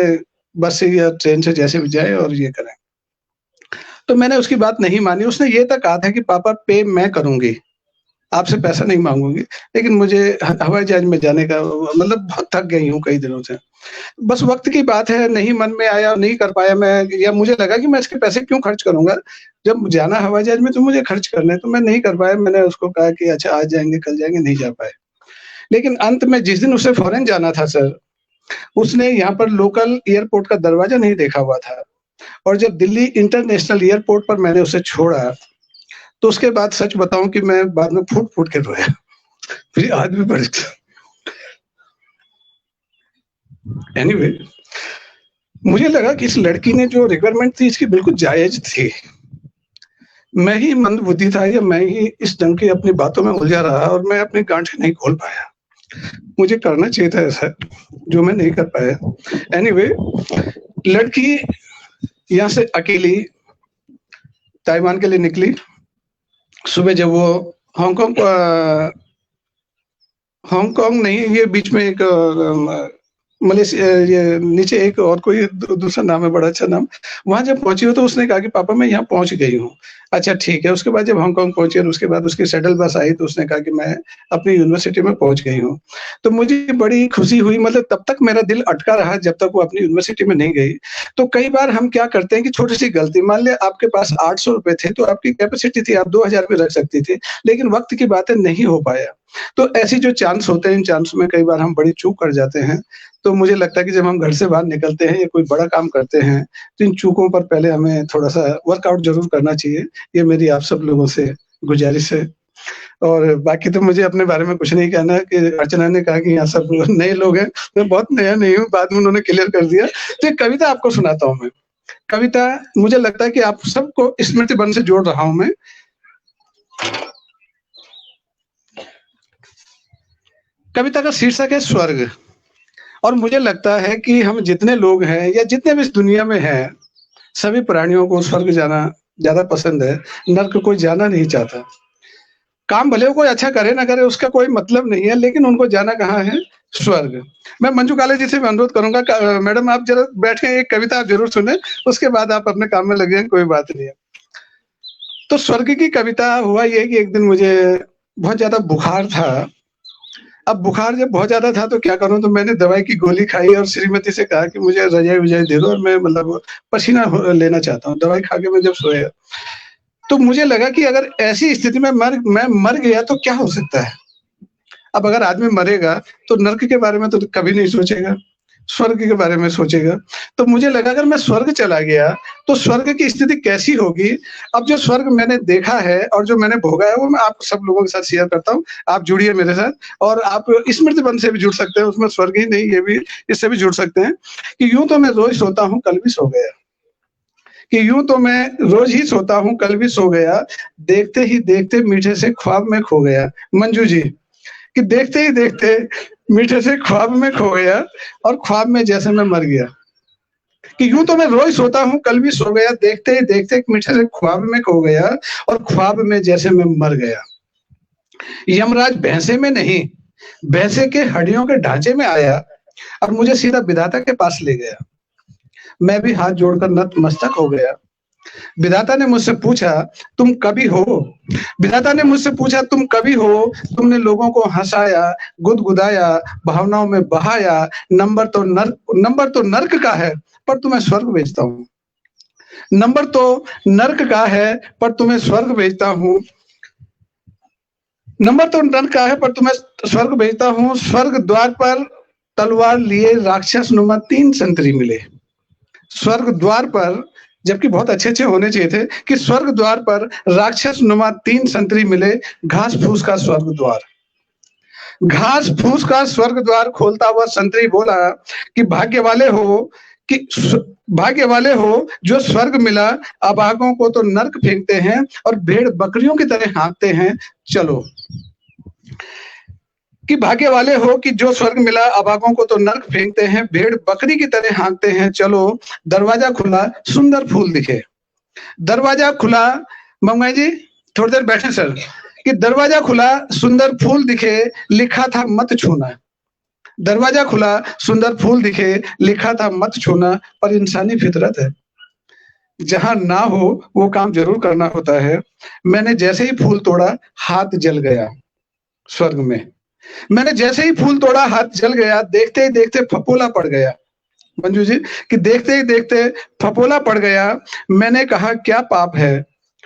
बस से या ट्रेन से जैसे भी जाएँ और ये करें। तो मैंने उसकी बात नहीं मानी। उसने ये तक कहा था कि पापा पे मैं करूँगी, आपसे पैसा नहीं माँगूँगी, लेकिन मुझे हवाई जहाज में जाने का मतलब बहुत थक गई हूँ कई दिनों से। बस वक़्त की बात है, नहीं मन में आया, नहीं कर पाया मैं, या मुझे लगा कि मैं इसके पैसे क्यों खर्च करूँगा? जब जाना हवाई जहाज में तो मुझे खर्च करने हैं, तो मैं नहीं कर पाया। मैंने उसको कहा कि अच्छा आज जाएँगे, कल जाएँगे, नहीं जा पाए। लेकिन अंत में जिस दिन उसे फॉरेन जाना था सर, उसने यहाँ पर लोकल एयरपोर्ट का दरवाज़ा नहीं देखा हुआ था और जब दिल्ली इंटरनेशनल एयरपोर्ट पर मैंने उसे छोड़ा, तो उसके बाद सच बताऊँ कि मैं बाद में फूट-फूट के रोया। मेरी आज भी बड़ी एनीवे, मुझे लगा कि इस लड़की ने जो रिक्वायरमेंट थी इसकी बिल्कुल जायज़ थी। मैं ही मंदबुद्धि था या मैं ही इस ढंग की अपनी बातों में उलझा रहा और मैं अपनी गाँठ नहीं खोल पाया। मुझे करना चाहिए था ऐसा, जो मैं नहीं कर पाया। एनीवे, लड़की यहाँ से अकेली ताइवान के लिए निकली। सुबह जब वो हांगकांग नहीं, ये बीच में एक मलेशिया, ये नीचे एक और कोई दूसरा नाम है, बड़ा अच्छा नाम। वहाँ जब पहुँची हो तो उसने कहा कि पापा मैं यहाँ पहुँच गई हूँ। अच्छा ठीक है। उसके बाद जब हांगकांग पहुँची और उसके बाद उसकी शटल बस आई तो उसने कहा कि मैं अपनी यूनिवर्सिटी में पहुँच गई हूँ। तो मुझे बड़ी खुशी हुई, मतलब तब तक मेरा दिल अटका रहा जब तक वो अपनी यूनिवर्सिटी में नहीं गई। तो कई बार हम क्या करते हैं कि छोटी-सी गलती, मान लिया आपके पास 800 रुपए थे तो आपकी कैपेसिटी थी, आप 2000 भी रख सकती थी, लेकिन वक़्त की बात है नहीं हो पाया। तो ऐसी जो चांस होते हैं, इन चांस में कई बार हम बड़ी चूक कर जाते हैं। तो मुझे लगता है कि जब हम घर से बाहर निकलते हैं या कोई बड़ा काम करते हैं, तो इन चूकों पर पहले हमें थोड़ा-सा वर्कआउट ज़रूर करना चाहिए। ये मेरी आप सब लोगों से गुज़ारिश है। और बाकी तो मुझे अपने बारे में कुछ नहीं कहना है कि अर्चना ने कहा कि यहाँ सब नए लोग हैं, मैं बहुत नया नहीं हूँ, बाद में उन्होंने क्लियर कर दिया। तो एक कविता आपको सुनाता हूँ मैं। कविता मुझे लगता है कि आप सबको स्मृति वन से जोड़ रहा हूँ मैं। कविता का शीर्षक है स्वर्ग। और मुझे लगता है कि हम जितने लोग हैं या जितने भी इस दुनिया में हैं, सभी प्राणियों को स्वर्ग जाना ज़्यादा पसंद है, नर्क कोई जाना नहीं चाहता। काम भले वो कोई अच्छा करे ना करे उसका कोई मतलब नहीं है, लेकिन उनको जाना कहाँ है? स्वर्ग। मैं मंजू काले जी से भी अनुरोध करूँगा, मैडम आप ज़रा बैठे, एक कविता आप ज़रूर सुनें, उसके बाद आप अपने काम में लग जाएँ, कोई बात नहीं है। तो स्वर्ग की कविता हुआ ये कि एक दिन मुझे बहुत ज़्यादा बुखार था। अब बुखार जब बहुत ज़्यादा था तो क्या करूँ, तो मैंने दवाई की गोली खाई और श्रीमती से कहा कि मुझे रज़ाई-वज़ाई दे दो और मैं मतलब पसीना लेना चाहता हूँ। दवाई खा के मैं जब सोया, तो मुझे लगा कि अगर ऐसी स्थिति में मैं मर गया तो क्या हो सकता है? अब अगर आदमी मरेगा तो नर्क के बारे में तो कभी नहीं सोचेगा, स्वर्ग के बारे में सोचेगा। तो मुझे लगा अगर मैं स्वर्ग चला गया तो स्वर्ग की स्थिति कैसी होगी? अब जो स्वर्ग मैंने देखा है और जो मैंने भोगा है वो मैं आप सब लोगों के साथ शेयर करता हूँ। आप जुड़िए मेरे साथ और आप स्मृति वन से भी जुड़ सकते हैं, उसमें स्वर्ग ही नहीं, ये भी इससे भी जुड़ सकते हैं कि यूँ तो मैं रोज़ सोता हूँ, कल भी सो गया। कि यूँ तो मैं रोज़ ही सोता हूँ, कल भी सो गया, देखते ही देखते मीठे से ख्वाब में खो गया। मंजू जी, कि देखते ही देखते मीठे से ख्वाब में खो गया और ख्वाब में जैसे मैं मर गया। कि यूँ तो मैं रोज़ सोता हूँ, कल भी सो गया, देखते ही देखते मीठे से ख्वाब में खो गया और ख्वाब में जैसे मैं मर गया। यमराज भैंसे में नहीं, भैंसे के हड्डियों के ढांचे में आया और मुझे सीधा विधाता के पास ले गया। मैं भी हाथ जोड़कर नतमस्तक हो गया। विधाता ने मुझसे पूछा, तुम कभी हो? विधाता ने मुझसे पूछा, तुम कभी हो? तुमने लोगों को हंसाया, गुदगुदाया, भावनाओं में बहाया। नंबर तो नर्क का है, पर तुम्हें स्वर्ग भेजता हूँ। नंबर तो नर्क का है, पर तुम्हें स्वर्ग भेजता हूँ। नंबर तो नर्क का है, पर तुम्हें स्वर्ग भेजता हूँ। स्वर्ग द्वार पर तलवार लिए राक्षस नुमा 3 संतरी मिले। स्वर्ग द्वार पर, जबकि बहुत अच्छे-अच्छे होने चाहिए थे, कि स्वर्ग द्वार पर राक्षस नुमा 3 संतरी मिले। घास फूस का स्वर्ग द्वार, घास फूस का स्वर्ग द्वार खोलता हुआ संतरी बोला कि भाग्य वाले हो जो स्वर्ग मिला। अभागों को तो नर्क फेंकते हैं और भेड़ बकरियों की तरह हाँकते हैं। चलो, कि भाग्य वाले हो कि जो स्वर्ग मिला, अभागों को तो नर्क फेंकते हैं, भेड़ बकरी की तरह हाँकते हैं। चलो, दरवाजा खुला, सुंदर फूल दिखे। दरवाजा खुला, मंगाई जी थोड़ी देर बैठे सर। कि दरवाजा खुला, सुंदर फूल दिखे, लिखा था मत छूना। दरवाजा खुला, सुंदर फूल दिखे, लिखा था मत छूना। पर इंसानी फितरत है, जहां ना हो वो काम जरूर करना होता है। मैंने जैसे ही फूल तोड़ा, हाथ जल गया। स्वर्ग में मैंने जैसे ही फूल तोड़ा, हाथ जल गया। देखते ही देखते फपोला पड़ गया। मंजू जी, कि देखते ही देखते फपोला पड़ गया। मैंने कहा क्या पाप है?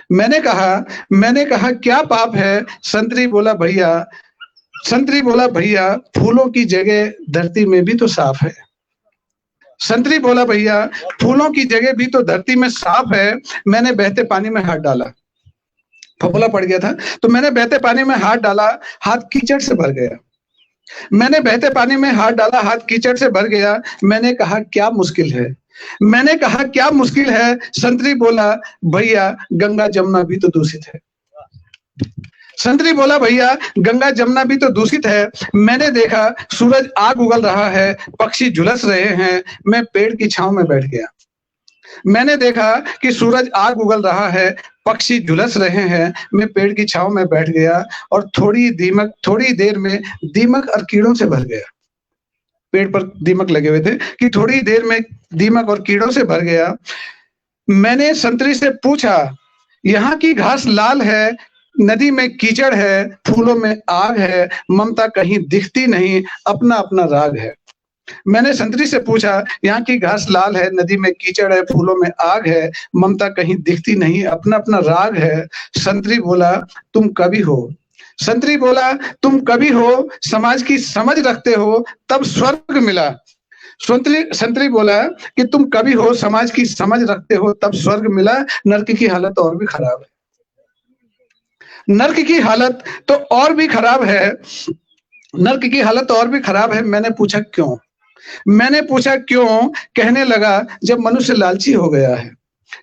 मैंने कहा क्या पाप है? संतरी बोला भैया फूलों की जगह धरती में भी तो साफ है। संतरी बोला भैया फूलों की जगह भी तो धरती में साफ है। मैंने बहते पानी में हाथ डाला, फपोला पड़ गया था, तो मैंने बहते पानी में हाथ डाला, हाथ कीचड़ से भर गया। मैंने बहते पानी में हाथ डाला, हाथ कीचड़ से भर गया। मैंने कहा क्या मुश्किल है? संतरी बोला भैया गंगा जमुना भी तो दूषित है। संतरी बोला भैया गंगा जमुना भी तो दूषित है। मैंने देखा सूरज आग उगल रहा है, पक्षी झुलस रहे हैं। मैं पेड़ की छांव में बैठ गया। मैंने देखा कि सूरज आग उगल रहा है, पक्षी झुलस रहे हैं। मैं पेड़ की छांव में बैठ गया और थोड़ी देर में दीमक और कीड़ों से भर गया। पेड़ पर दीमक लगे हुए थे, कि थोड़ी देर में दीमक और कीड़ों से भर गया। मैंने संतरी से पूछा, यहाँ की घास लाल है, नदी में कीचड़ है, फूलों में आग है, ममता कहीं दिखती नहीं, अपना अपना राग है। मैंने संतरी से पूछा, यहाँ की घास लाल है, नदी में कीचड़ है, फूलों में आग है, ममता कहीं दिखती नहीं, अपना अपना राग है। संतरी बोला तुम कभी हो, समाज की समझ रखते हो, तब स्वर्ग मिला। संतरी बोला कि तुम कवि हो, समाज की समझ रखते हो, तब स्वर्ग मिला, नर्क की हालत और भी खराब है। नर्क की हालत तो और भी खराब है, नर्क की हालत और भी खराब है। मैंने पूछा क्यों? मैंने पूछा क्यों? कहने लगा जब मनुष्य लालची हो गया है,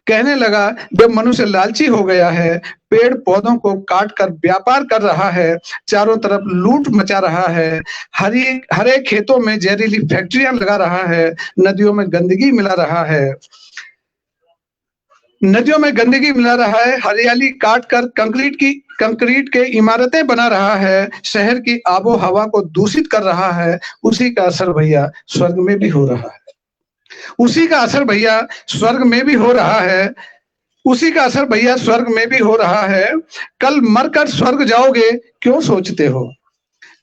कहने लगा जब मनुष्य लालची हो गया है, पेड़ पौधों को काट कर व्यापार कर रहा है, चारों तरफ लूट मचा रहा है, हरे खेतों में जहरीली फैक्ट्रियां लगा रहा है, नदियों में गंदगी मिला रहा है, नदियों में गंदगी मिला रहा है, हरियाली काट कर कंक्रीट के इमारतें बना रहा है, शहर की आबो हवा को दूषित कर रहा है, उसी का असर भैया स्वर्ग में भी हो रहा है। उसी का असर भैया स्वर्ग में भी हो रहा है। उसी का असर भैया स्वर्ग में भी हो रहा है। कल मरकर स्वर्ग जाओगे क्यों सोचते हो?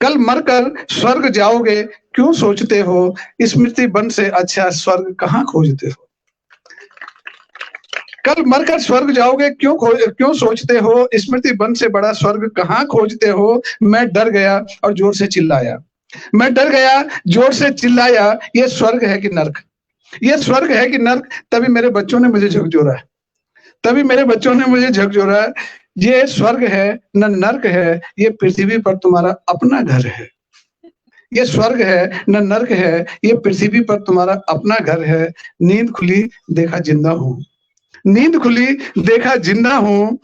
कल मरकर स्वर्ग जाओगे क्यों सोचते हो? स्मृति वन से अच्छा स्वर्ग कहाँ खोजते हो? कल मरकर स्वर्ग जाओगे क्यों सोचते हो? स्मृति वन से बड़ा स्वर्ग कहाँ खोजते हो? मैं डर गया और जोर से चिल्लाया, मैं डर गया, जोर से चिल्लाया, ये स्वर्ग है कि नर्क? ये स्वर्ग है कि नर्क? तभी मेरे बच्चों ने मुझे झकझोरा, तभी मेरे बच्चों ने मुझे झकझोरा। ये स्वर्ग है न नर्क है, ये पृथ्वी पर तुम्हारा अपना घर है। ये स्वर्ग है न नर्क है, ये पृथ्वी पर तुम्हारा अपना घर है। नींद खुली देखा जिंदा हूँ, नींद खुली देखा जिंदा हूँ।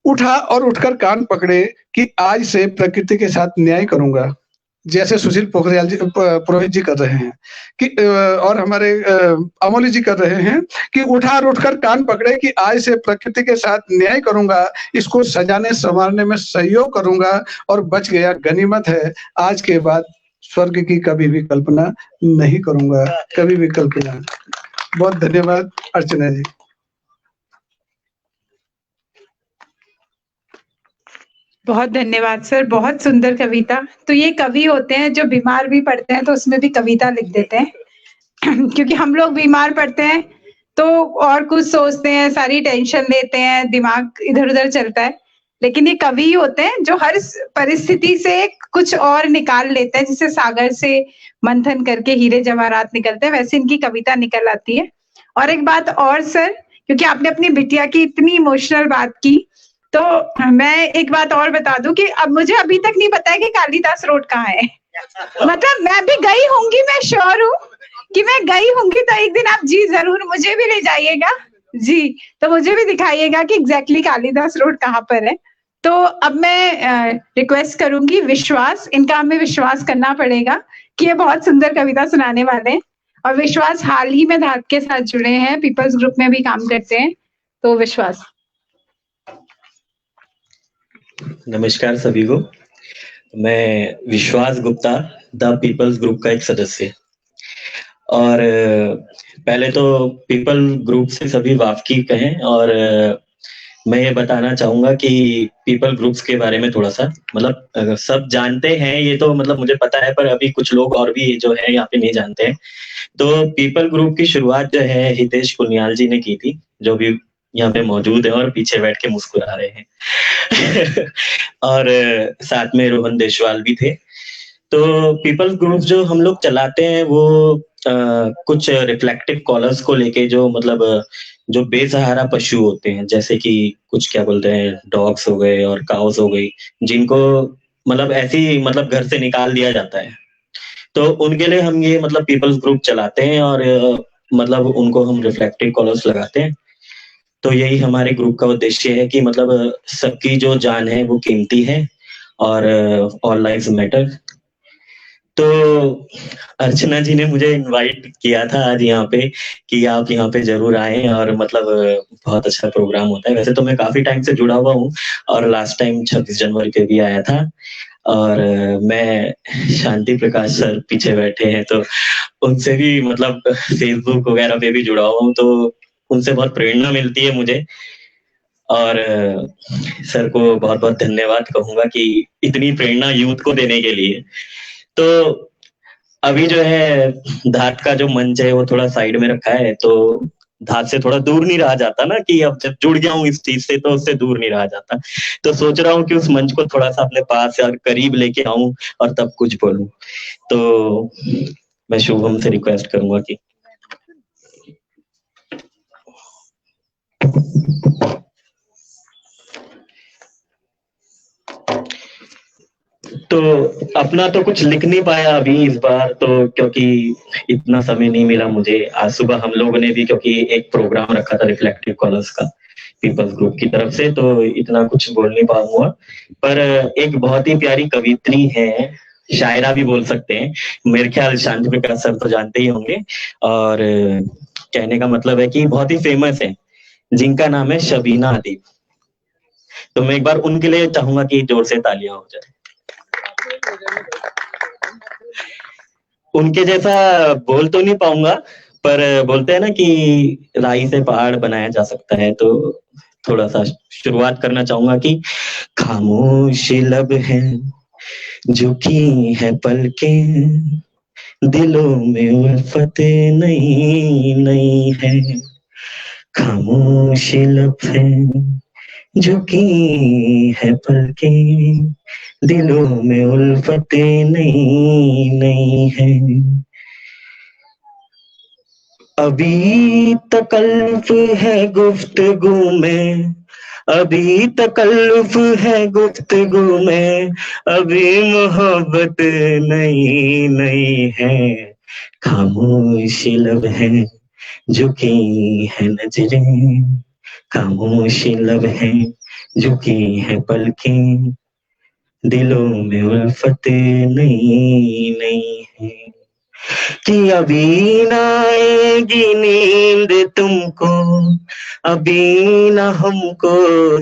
उठा और उठकर कान पकड़े कि आज से प्रकृति के साथ न्याय करूंगा, जैसे सुशील पोखरियाल जी पुरोहित जी कर रहे हैं कि और हमारे अमोली जी कर रहे हैं कि उठा और उठकर कान पकड़े कि आज से प्रकृति के साथ न्याय करूंगा, इसको सजाने संवारने में सहयोग करूंगा और बच गया गनीमत है। आज के बाद स्वर्ग की कभी भी कल्पना नहीं करूंगा, कभी भी कल्पना। बहुत धन्यवाद अर्चना जी। बहुत धन्यवाद सर, बहुत सुंदर कविता। तो ये कवि होते हैं जो बीमार भी पड़ते हैं तो उसमें भी कविता लिख देते हैं क्योंकि हम लोग बीमार पड़ते हैं तो और कुछ सोचते हैं, सारी टेंशन लेते हैं, दिमाग इधर उधर चलता है, लेकिन ये कवि होते हैं जो हर परिस्थिति से कुछ और निकाल लेते हैं, जिसे सागर से मंथन करके हीरे जवाहरात निकलते हैं, वैसे इनकी कविता निकल आती है। और एक बात और सर, क्योंकि आपने अपनी बिटिया की इतनी इमोशनल बात की, तो मैं एक बात और बता दूं कि अब मुझे अभी तक नहीं पता है कि कालिदास रोड कहाँ है। मतलब मैं भी गई होंगी, मैं श्योर हूँ कि मैं गई होंगी, तो एक दिन आप जी जरूर मुझे भी ले जाइएगा जी, तो मुझे भी दिखाइएगा कि एग्जैक्टली कालिदास रोड कहाँ पर है। तो अब मैं रिक्वेस्ट करूंगी विश्वास, इनका हमें विश्वास करना पड़ेगा कि ये बहुत सुंदर कविता सुनाने वाले हैं, और विश्वास हाल ही में धात के साथ जुड़े हैं, पीपल्स ग्रुप में भी काम करते हैं। तो विश्वास। नमस्कार सभी को, मैं विश्वास गुप्ता, द पीपल्स ग्रुप का एक सदस्य। और पहले तो पीपल ग्रुप से सभी वाकिफ हैं, और मैं ये बताना चाहूंगा कि पीपल ग्रुप्स के बारे में थोड़ा सा, मतलब सब जानते हैं ये तो, मतलब मुझे पता है, पर अभी कुछ लोग और भी जो है यहाँ पे नहीं जानते हैं। तो पीपल ग्रुप की शुरुआत जो है हितेश कुनियाल जी ने की थी, जो भी यहाँ पे मौजूद है और पीछे बैठ के मुस्कुरा रहे हैं और साथ में रोहन देशवाल भी थे। तो पीपल ग्रुप जो हम लोग चलाते हैं वो कुछ रिफ्लेक्टिव कॉलर्स को लेके, जो मतलब जो बेसहारा पशु होते हैं, जैसे कि कुछ क्या बोलते हैं, डॉग्स हो गए और काउस हो गई, जिनको मतलब ऐसी मतलब घर से निकाल दिया जाता है, तो उनके लिए हम ये मतलब पीपल्स ग्रुप चलाते हैं और मतलब उनको हम रिफ्लेक्टिव कॉलर्स लगाते हैं। तो यही हमारे ग्रुप का उद्देश्य है कि मतलब सबकी जो जान है वो कीमती है और ऑल लाइव्स मैटर। तो अर्चना जी ने मुझे इनवाइट किया था आज यहाँ पे कि आप यहाँ पे जरूर आए, और मतलब बहुत अच्छा प्रोग्राम होता है। वैसे तो मैं काफी टाइम से जुड़ा हुआ हूँ और लास्ट टाइम 26 जनवरी पे भी आया था, और मैं शांति प्रकाश सर पीछे बैठे हैं तो उनसे भी मतलब फेसबुक वगैरह पे भी जुड़ा हुआ हूँ, तो उनसे बहुत प्रेरणा मिलती है मुझे। और सर को बहुत बहुत धन्यवाद कहूंगा कि इतनी प्रेरणा यूथ को देने के लिए। तो अभी जो है धात का जो मंच है वो थोड़ा साइड में रखा है, तो धात से थोड़ा दूर नहीं रहा जाता ना, कि अब जब जुड़ गया हूँ इस चीज से तो उससे दूर नहीं रहा जाता। तो सोच रहा हूँ कि उस मंच को थोड़ा सा अपने पास और करीब लेके आऊं और तब कुछ बोलूं। तो मैं शुभम से रिक्वेस्ट करूंगा कि तो अपना तो कुछ लिख नहीं पाया अभी इस बार, तो क्योंकि इतना समय नहीं मिला मुझे। आज सुबह हम लोगों ने भी क्योंकि एक प्रोग्राम रखा था रिफ्लेक्टिव कलर्स का पीपल्स ग्रुप की तरफ से, तो इतना कुछ बोल नहीं पाऊंगा। पर एक बहुत ही प्यारी कवित्री है, शायरा भी बोल सकते हैं, मेरे ख्याल शांति प्रकाश सर तो जानते ही होंगे, और कहने का मतलब है कि बहुत ही फेमस है, जिनका नाम है शबीना अदीब। तो मैं एक बार उनके लिए चाहूंगा कि जोर से तालियां हो जाए। उनके जैसा बोल तो नहीं पाऊंगा, पर बोलते हैं ना कि राई से पहाड़ बनाया जा सकता है, तो थोड़ा सा शुरुआत करना चाहूंगा कि खामोश लब है, झुकी है पलकें, दिलों में उल्फत नहीं नहीं है। खामोश लब है, झुकी है पलकें, दिलों में उल्फत नहीं नहीं है। अभी तकल्फ है गुफ्तगू में, अभी तकल्फ है गुफ्तगू में, अभी मोहब्बत नहीं नहीं है। खामोश लब है, झुकी है नजरें, खामोश लब है, झुकी है पलकें, दिलों में उल्फत नहीं नहीं है। कि अभी ना आएगी नींद तुमको, अभी ना हमको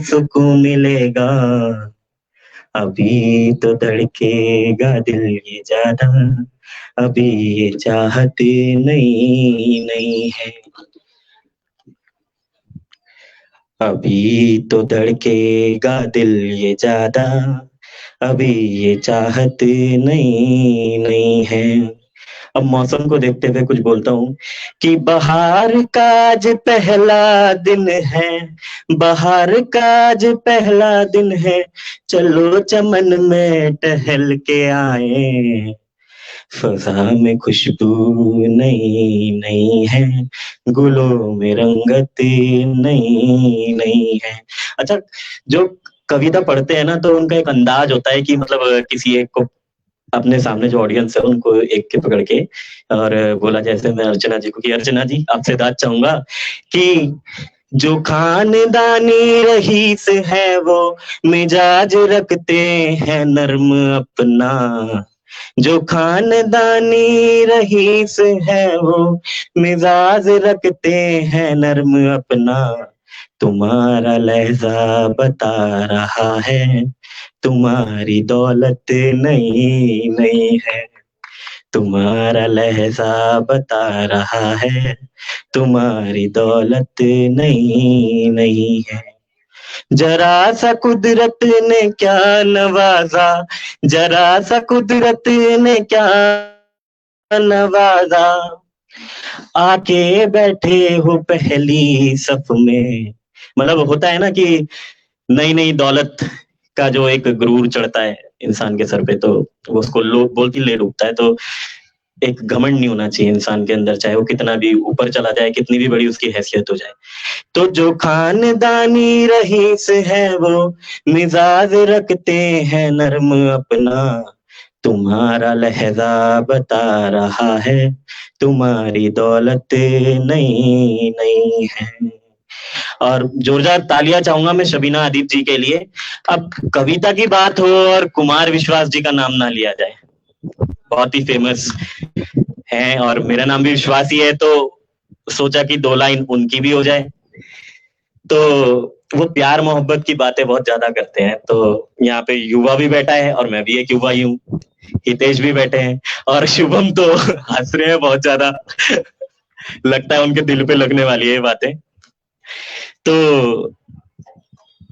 सुकून मिलेगा, अभी तो धड़केगा दिल ये ज्यादा, अभी ये चाहते नहीं नहीं है। अभी तो धड़केगा दिल ये ज्यादा, अभी ये चाहत नहीं नहीं है। अब मौसम को देखते हुए कुछ बोलता हूँ कि बहार का आज पहला दिन है, बहार का आज पहला दिन है, चलो चमन में टहल के आए, फजा में खुशबू नहीं नहीं है, गुलों में रंगत नहीं नहीं है। अच्छा, जो कविता पढ़ते हैं ना तो उनका एक अंदाज होता है कि मतलब किसी एक को अपने सामने जो ऑडियंस है उनको एक के पकड़ के और बोला, जैसे मैं अर्चना जी को कि अर्चना जी आपसे दाद चाहूंगा कि जो खानदानी रईस है वो मिजाज रखते हैं नर्म अपना, जो खानदानी रईस है वो मिजाज रखते हैं नर्म अपना, तुम्हारा लहजा बता रहा है, तुम्हारी दौलत नहीं नहीं है, तुम्हारा लहजा बता रहा है, तुम्हारी दौलत नहीं नहीं है। जरा सा कुदरत ने क्या नवाजा, जरा सा कुदरत ने क्या नवाजा, आके बैठे हो पहली सफ में। मतलब होता है ना कि नई नई दौलत का जो एक गुरूर चढ़ता है इंसान के सर पे, तो वो उसको बोलती ले डूबता है। तो एक घमंड नहीं होना चाहिए इंसान के अंदर, चाहे वो कितना भी ऊपर चला जाए, कितनी भी बड़ी उसकी हैसियत हो जाए। तो जो खानदानी रईस है वो मिजाज रखते हैं नर्म अपना, तुम्हारा लहजा बता रहा है, तुम्हारी दौलत नहीं नहीं है। और जोरदार तालियां चाहूंगा मैं शबीना अदीब जी के लिए। अब कविता की बात हो और कुमार विश्वास जी का नाम ना लिया जाए, बहुत ही फेमस हैं और मेरा नाम भी विश्वास ही है, तो सोचा कि 2 लाइन उनकी भी हो जाए। तो वो प्यार मोहब्बत की बातें बहुत ज्यादा करते हैं। तो यहाँ पे युवा भी बैठा है और मैं भी एक युवा ही हूँ, हितेश भी बैठे हैं और शुभम तो हंस रहे हैं बहुत ज्यादा लगता है उनके दिल पे लगने वाली है ये बातें। तो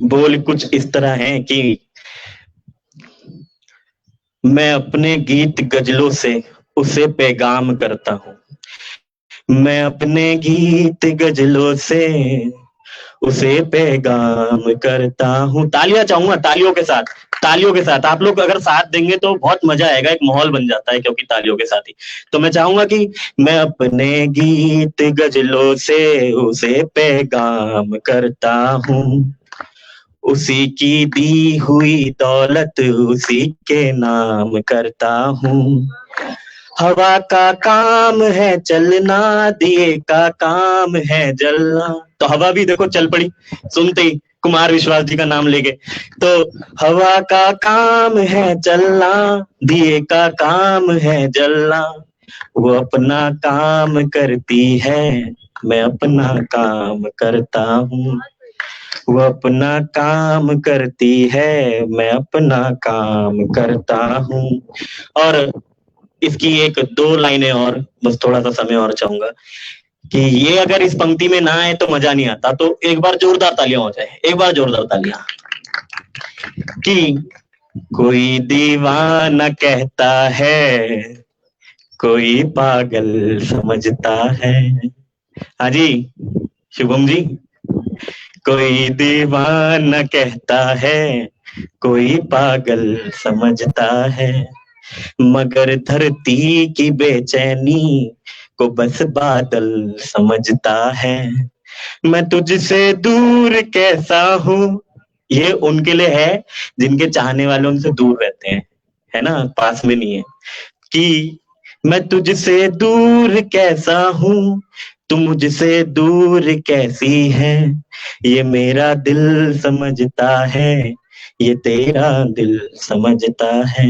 बोल कुछ इस तरह है कि मैं अपने गीत गजलों से उसे पैगाम करता हूँ, मैं अपने गीत गजलों से उसे पैगाम करता हूँ। तालियां चाहूंगा, तालियों के साथ, तालियों के साथ आप लोग अगर साथ देंगे तो बहुत मजा आएगा, एक माहौल बन जाता है क्योंकि तालियों के साथ ही। तो मैं चाहूंगा कि मैं अपने गीत गजलों से उसे पैगाम करता हूँ, उसी की दी हुई दौलत उसी के नाम करता हूँ। हवा का काम है चलना, दिए का काम है जलना। तो हवा भी देखो चल पड़ी सुनते ही कुमार विश्वास जी का नाम लेके। तो हवा का काम है चलना, दिए का काम है जलना, वो अपना काम करती है, मैं अपना काम करता हूँ। वो अपना काम करती है, मैं अपना काम करता हूँ। और इसकी एक दो लाइनें और, बस थोड़ा सा समय और चाहूंगा कि ये अगर इस पंक्ति में ना आए तो मजा नहीं आता। तो एक बार जोरदार तालियां हो जाए, एक बार जोरदार तालियां। कि कोई दीवाना कहता है, कोई पागल समझता है। हाँ जी शुभम जी। कोई दीवाना कहता है, कोई पागल समझता है, मगर धरती की बेचैनी को बस बादल समझता है। मैं तुझसे दूर कैसा हूँ, ये उनके लिए है जिनके चाहने वाले उनसे दूर रहते हैं, है ना, पास में नहीं है। कि मैं तुझसे दूर कैसा हूँ, तू मुझसे दूर कैसी है, ये मेरा दिल समझता है, ये तेरा दिल समझता है,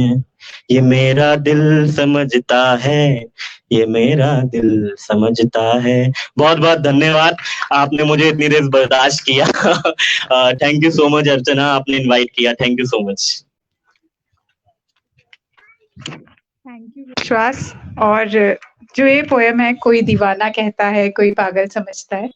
ये मेरा दिल समझता है, ये मेरा दिल समझता है। बहुत बहुत धन्यवाद, आपने मुझे इतनी देर बर्दाश्त किया। थैंक यू सो मच अर्चना, आपने इनवाइट किया, thank you so much. Thank you विश्वास। और जो ये पोएम है, कोई दीवाना कहता है, कोई पागल समझता है,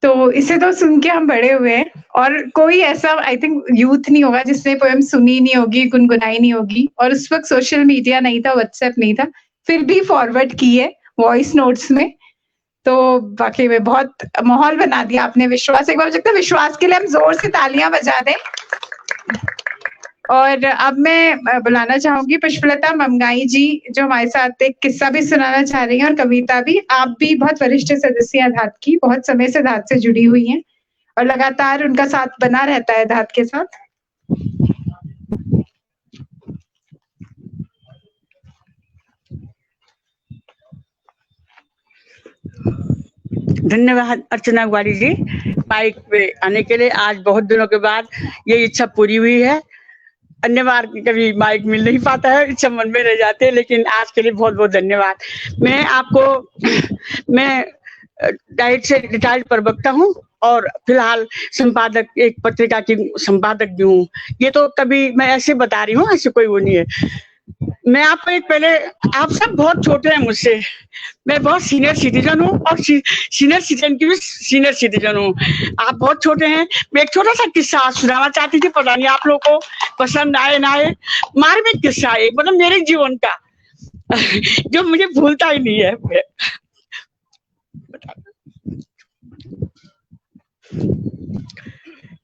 तो इसे तो सुन के हम बड़े हुए हैं, और कोई ऐसा आई थिंक यूथ नहीं होगा जिसने पोएम सुनी नहीं होगी, गुनगुनाई नहीं होगी। और उस वक्त सोशल मीडिया नहीं था, व्हाट्सएप नहीं था, फिर भी फॉरवर्ड की है वॉइस नोट्स में। तो वाकई में बहुत माहौल बना दिया आपने विश्वास। एक बार मुझे लगता है विश्वास के लिए हम जोर से तालियां बजा दें। और अब मैं बुलाना चाहूंगी पुष्पलता ममगाई जी, जो हमारे साथ एक किस्सा भी सुनाना चाह रही हैं, और कविता भी। आप भी बहुत वरिष्ठ सदस्य हैं धात की, बहुत समय से धात से जुड़ी हुई हैं, और लगातार उनका साथ बना रहता है धात के साथ। धन्यवाद अर्चना गुआरी जी माइक पे आने के लिए। आज बहुत दिनों के बाद ये इच्छा पूरी हुई है। अन्य बार कभी माइक मिल नहीं पाता है, इच्छा मन में रह जाते हैं, लेकिन आज के लिए बहुत बहुत धन्यवाद। मैं डाइट से रिटायर्ड प्रवक्ता हूँ और फिलहाल संपादक, एक पत्रिका की संपादक भी हूँ। ये तो कभी मैं ऐसे बता रही हूँ, ऐसे कोई वो नहीं है। मैं आपको एक पहले, आप सब बहुत छोटे हैं मुझसे, मैं बहुत सीनियर सिटीजन हूँ, और सीनियर सिटीजन की भी सीनियर सिटीजन हूँ। आप बहुत छोटे हैं। मैं एक छोटा सा किस्सा सुनाना चाहती थी, पता नहीं आप लोगों को पसंद आए ना आए। मार्मिक किस्सा है, मतलब मेरे जीवन का, जो मुझे भूलता ही नहीं है।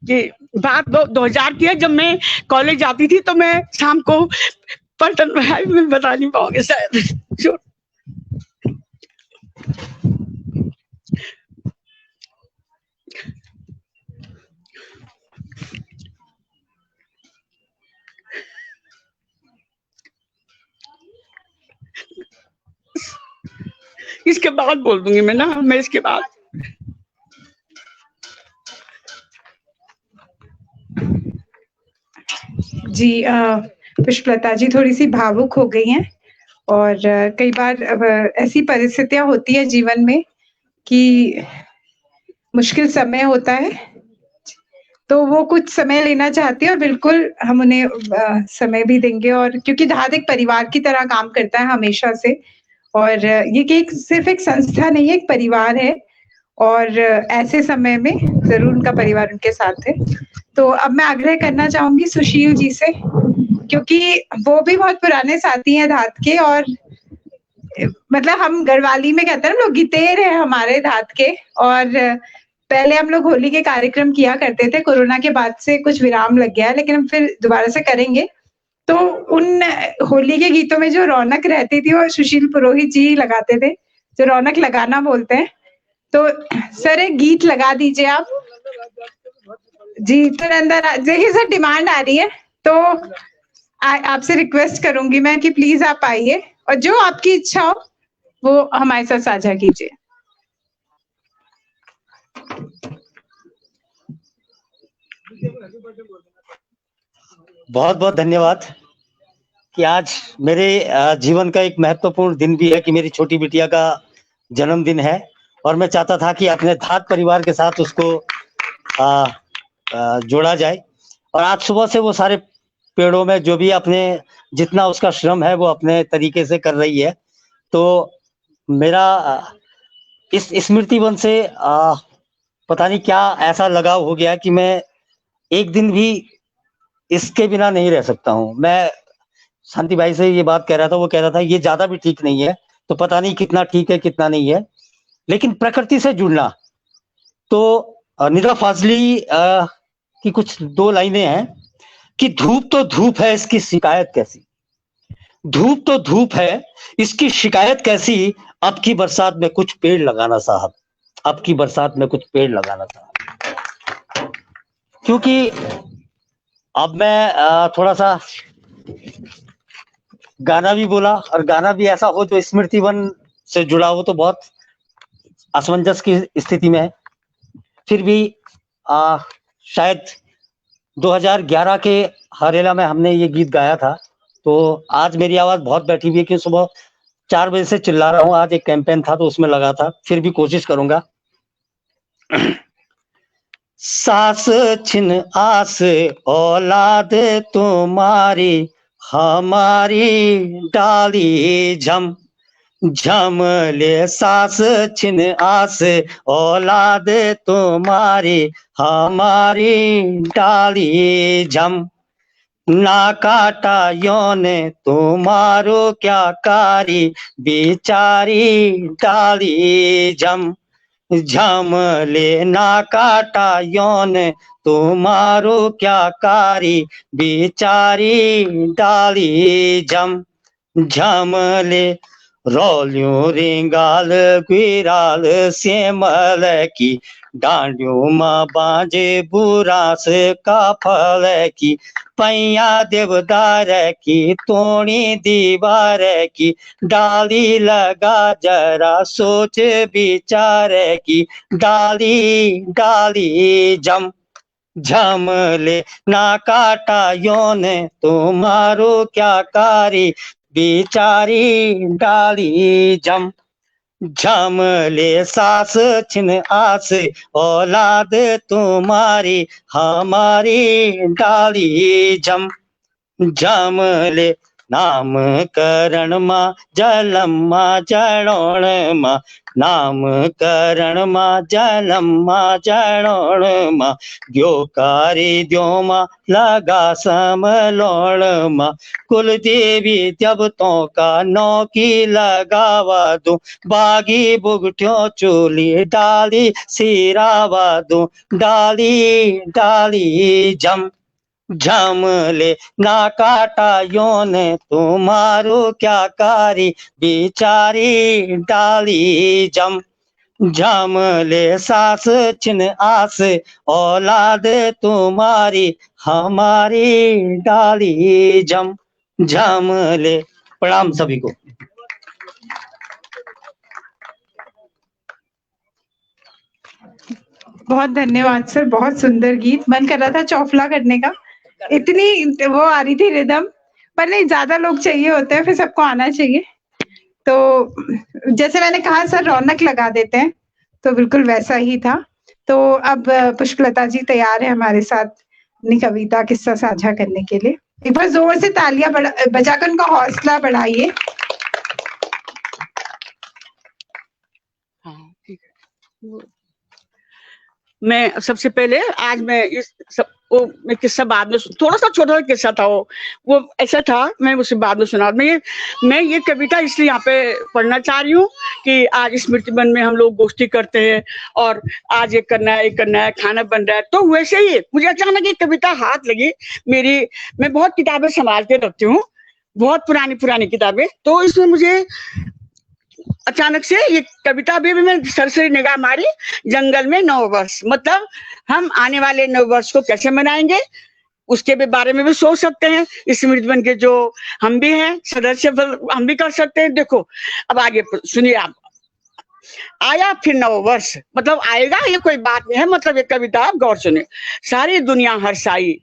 कि बात 2000 की है, जब मैं कॉलेज जाती थी तो मैं शाम को पलटन में बता नहीं पाओगे शायद। इसके बाद बोल दूंगी मैं ना, मैं इसके बाद। जी पुष्पलता जी थोड़ी सी भावुक हो गई हैं, और कई बार ऐसी परिस्थितियां होती है जीवन में कि मुश्किल समय होता है, तो वो कुछ समय लेना चाहती है, और बिल्कुल हम उन्हें समय भी देंगे। और क्योंकि धात एक परिवार की तरह काम करता है हमेशा से, और ये सिर्फ एक संस्था नहीं है, एक परिवार है, और ऐसे समय में जरूर उनका परिवार उनके साथ है। तो अब मैं आग्रह करना चाहूंगी सुशील जी से, क्योंकि वो भी बहुत पुराने साथी हैं धात के, और मतलब हम गढ़वाली में कहते हैं ना लोग, गितेर है हमारे धात के, और पहले हम लोग होली के कार्यक्रम किया करते थे, कोरोना के बाद से कुछ विराम लग गया है, लेकिन हम फिर दोबारा से करेंगे। तो उन होली के गीतों में जो रौनक रहती थी वो सुशील पुरोहित जी लगाते थे, जो रौनक लगाना बोलते हैं। तो सर एक गीत लगा दीजिए आप जी। फिर अंदर देखिए सर डिमांड आ रही है, तो आपसे रिक्वेस्ट करूंगी मैं कि प्लीज आप आइए और जो आपकी इच्छा हो वो हमारे साथ साझा कीजिए। बहुत बहुत धन्यवाद कि आज मेरे जीवन का एक महत्वपूर्ण दिन भी है कि मेरी छोटी बिटिया का जन्मदिन है और मैं चाहता था कि अपने धात परिवार के साथ उसको जोड़ा जाए। और आज सुबह से वो सारे पेड़ों में जो भी अपने जितना उसका श्रम है वो अपने तरीके से कर रही है। तो मेरा इस स्मृति वन से पता नहीं क्या ऐसा लगाव हो गया कि मैं एक दिन भी इसके बिना नहीं रह सकता हूँ। मैं शांति भाई से ये बात कह रहा था, वो कह रहा था ये ज्यादा भी ठीक नहीं है, तो पता नहीं कितना ठीक है कितना नहीं है, लेकिन प्रकृति से जुड़ना। तो निदा फाजली की कुछ 2 लाइनें हैं कि धूप तो धूप है इसकी शिकायत कैसी, धूप तो धूप है इसकी शिकायत कैसी, अब की बरसात में कुछ पेड़ लगाना साहब, अब की बरसात में कुछ पेड़ लगाना साहब। क्योंकि अब मैं थोड़ा सा गाना भी बोला और गाना भी ऐसा हो जो स्मृति वन से जुड़ा हो, तो बहुत असमंजस की स्थिति में है। फिर भी शायद 2011 के हरेला में हमने ये गीत गाया था, तो आज मेरी आवाज बहुत बैठी हुई है कि सुबह 4 बजे से चिल्ला रहा हूँ। आज एक कैंपेन था तो उसमें लगा था, फिर भी कोशिश करूंगा। सास छिन आस औलाद तुम्हारी, हमारी डाली झम झम ले। सास छिन आस औलाद तुम्हारी, हमारी डाली झम। ना काटा यौन तुम्हारो क्या कारी, बेचारी डाली झम झम ले। ना काटा यौन तुम्हारो क्या कारी, बेचारी डाली झम झम ले। रोलियों रिंगाल गुराल श्यामल की, डांडियों माँ बाजे बुरास का फल की। पैया देवदार की तोड़ी दीवार की, डाली लगा जरा सोच विचार की, डाली डाली झम झम ले। ना काटा यौन तुम्हारो क्या कारी, बेचारी डाली झम झम ले। सास छिन आस औलाद तुम्हारी, हमारी डाली झम झम ले। नाम करण माँ जलम माँ जड़ोण माँ, नाम करण माँ जलम माँ जड़ोण माँ। द्योकारी द्यो माँ लगा समलोण माँ, कुल देवी देवतों का नौकी लगावा दूं। बागी बुगठ्यों चोली डाली सिरावा दूं, डाली डाली झम झम ले। ना काटा यौन तुम्हारो क्या कारी, बेचारी डाली झम झम ले। सास छिन आस औलाद तुम्हारी, हमारी डाली झम झम ले। प्रणाम सभी को। बहुत धन्यवाद सर, बहुत सुंदर गीत। मन कर रहा था चौफला करने का, इतनी वो आ रही थी रिदम, पर नहीं, ज्यादा लोग चाहिए होते हैं, फिर सबको आना चाहिए। तो जैसे मैंने कहा सर रौनक लगा देते हैं, तो बिल्कुल वैसा ही था। तो अब पुष्पलता जी तैयार है हमारे साथ अपनी कविता किस्सा साझा करने के लिए। एक बार जोर से तालियां बजाकर उनका हौसला बढ़ाइए। मैं सबसे पहले आज मैं इस वो मैं किस्सा बाद में, थोड़ा सा छोटा किस्सा था वो ऐसा था, मैं उसे बाद में सुना। मैं ये कविता इसलिए यहाँ पे पढ़ना चाह रही हूँ कि आज स्मृति वन में हम लोग गोष्ठी करते हैं और आज ये करना है, खाना बन रहा है, तो वैसे ही मुझे अचानक ये कविता हाथ लगी। मैं बहुत किताबें संभाल के रखती हूँ, बहुत पुरानी किताबें, तो इसमें मुझे अचानक से ये कविता भी मैं सरसरी निगाह मारी। जंगल में नववर्ष, मतलब हम आने वाले नववर्ष को कैसे मनाएंगे उसके भी बारे में भी सोच सकते हैं। स्मृति वन के जो हम भी हैं सदस्य, हम भी कर सकते हैं। देखो अब आगे सुनिए आप। आया फिर नववर्ष, मतलब आएगा ये कोई बात नहीं है, मतलब ये कविता आप गौर सुनिए। सारी दुनिया हर्षाई,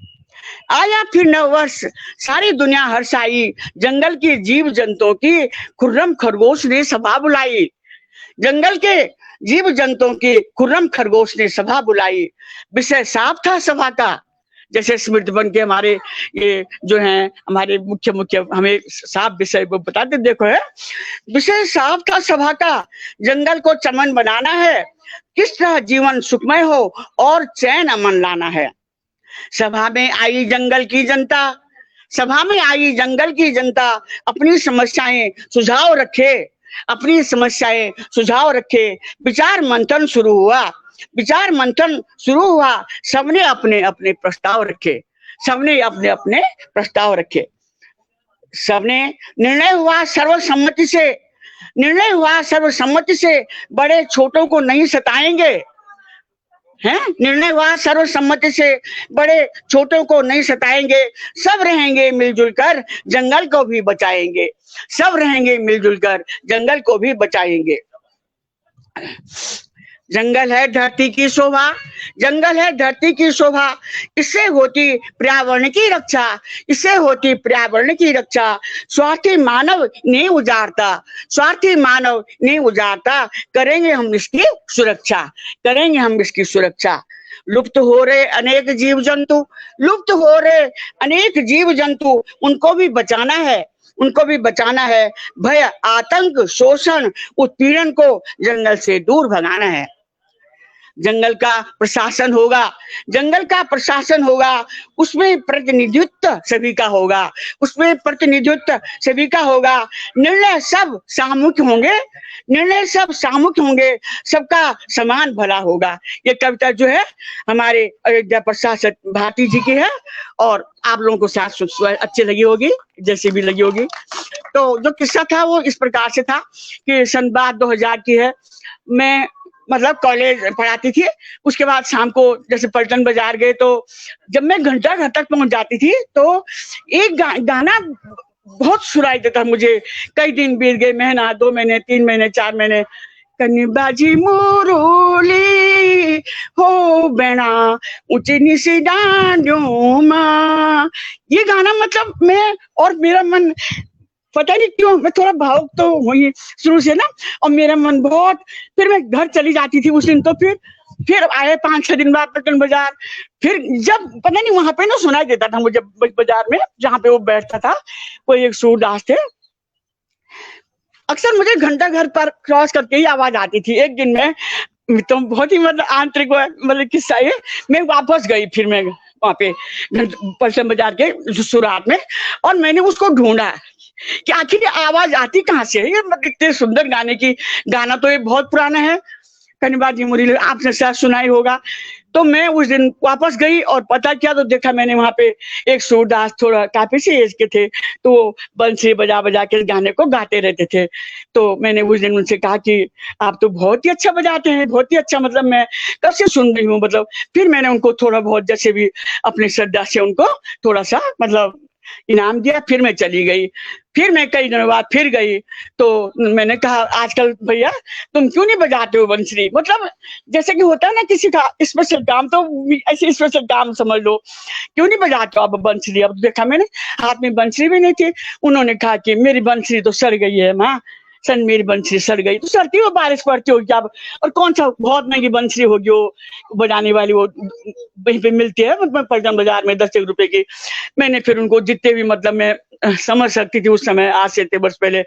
आया फिर नववर्ष, सारी दुनिया हर्षाई, जंगल के जीव जंतुओं की खुर्रम खरगोश ने सभा बुलाई। जंगल के जीव जंतुओं की खुर्रम खरगोश ने सभा बुलाई। विषय साफ था सभा का, जैसे स्मृति वन के हमारे ये जो हैं हमारे मुख्य हमें साफ विषय वो बताते। देखो है, विषय साफ था सभा का, जंगल को चमन बनाना है, किस तरह जीवन सुखमय हो और चैन अमन लाना है। सभा में आई जंगल की जनता, सभा में आई जंगल की जनता, अपनी समस्याएं सुझाव रखे, अपनी समस्याएं सुझाव रखे। विचार मंथन शुरू हुआ, विचार मंथन शुरू हुआ, सबने अपने अपने प्रस्ताव रखे, सबने अपने अपने प्रस्ताव रखे। सबने निर्णय हुआ सर्वसम्मति से, निर्णय हुआ सर्वसम्मति से, बड़े छोटों को नहीं सताएंगे हैं। निर्णय हुआ सर्वसम्मति से, बड़े छोटों को नहीं सताएंगे, सब रहेंगे मिलजुल कर जंगल को भी बचाएंगे, सब रहेंगे मिलजुल कर जंगल को भी बचाएंगे। जंगल है धरती की शोभा, जंगल है धरती की शोभा, इससे होती पर्यावरण की रक्षा, इससे होती पर्यावरण की रक्षा। स्वार्थी मानव नहीं उजारता, स्वार्थी मानव नहीं उजारता, करेंगे हम इसकी सुरक्षा, करेंगे हम इसकी सुरक्षा। लुप्त हो रहे अनेक जीव जंतु, लुप्त हो रहे अनेक जीव जंतु, उनको भी बचाना है, उनको भी बचाना है। भय आतंक शोषण उत्पीड़न को जंगल से दूर भगाना है। जंगल का प्रशासन होगा, जंगल का प्रशासन होगा, उसमें प्रतिनिधित्व सभी का होगा, उसमें प्रतिनिधित्व सभी का होगा। निर्णय सब सामूहिक होंगे, निर्णय सब सामूहिक होंगे, सबका समान भला होगा। ये कविता जो है हमारे अयोध्या प्रशासक भारती जी की है और आप लोगों को साथ अच्छी लगी होगी, जैसी भी लगी होगी। तो जो किस्सा था वो इस प्रकार से था कि सन 2000 की है। मैं मतलब कॉलेज पढ़ाती थी, उसके बाद शाम को जैसे पलटन बाजार गए तो जब मैं घंटा घर तक पहुंच जाती थी तो एक गाना बहुत सुनाई देता मुझे। कई दिन बीत गए, महीना 2 महीने 3 महीने 4 महीने। कन्बाजी मुरली हो बेना ऊंची नीची डांडियों मां, ये गाना मतलब मैं और मेरा मन पता नहीं क्यों मैं थोड़ा भावुक तो हुई शुरू से ना, और मेरा मन बहुत। फिर मैं घर चली जाती थी उस दिन, तो फिर आए 5-6 दिन बाद पलटन बाजार। फिर जब पता नहीं वहां पे ना सुनाई देता था मुझे बाजार में जहाँ पे वो बैठता था, कोई एक सूरदास थे, अक्सर मुझे घंटा घर पर क्रॉस करके ही आवाज आती थी। एक दिन में तो बहुत ही मतलब आंतरिक मतलब किस्सा है, मैं वापस गई फिर मैं वहां पे पलटन बाजार के सुरात में, और मैंने उसको ढूंढा कि आखिर ये आवाज आती कहाँ से है। ये मतलब इतने सुंदर गाना तो ये बहुत पुराना है, कन्बाजी मुरली आपने शायद सुना ही होगा। तो मैं उस दिन वापस गई और पता किया तो देखा मैंने वहां पे एक सूरदास थोड़ा काफी से एज के थे, तो वो बंसी बजा बजा के गाने को गाते रहते थे। तो मैंने उस दिन उनसे कहा कि आप तो बहुत ही अच्छा बजाते हैं, बहुत ही अच्छा, मतलब मैं कब से सुन रही हूँ। मतलब फिर मैंने उनको थोड़ा बहुत जैसे भी अपनी श्रद्धा से उनको थोड़ा सा मतलब इनाम दिया। फिर मैं चली गई, फिर मैं कई दिनों बाद फिर गई तो मैंने कहा आजकल भैया तुम क्यों नहीं बजाते हो बंसरी, मतलब जैसे कि होता है ना किसी का स्पेशल काम, तो ऐसे स्पेशल काम समझ लो, क्यों नहीं बजाते हो आप बंसरी। अब देखा मैंने हाथ में बंसरी भी नहीं थी। उन्होंने कहा कि मेरी बंसरी तो सड़ गई है माँ, सन मेरी बंसरी सड़ गई। तो सड़ती हो बारिश पड़ती होगी आप, और कौन सा बहुत महंगी बंसरी होगी वो बजाने वाली, वो वहीं पे मिलती है पलटन बाजार में 10 रुपए की। मैंने फिर उनको जितने भी मतलब मैं समझ सकती थी उस समय, आज से 3 वर्ष पहले,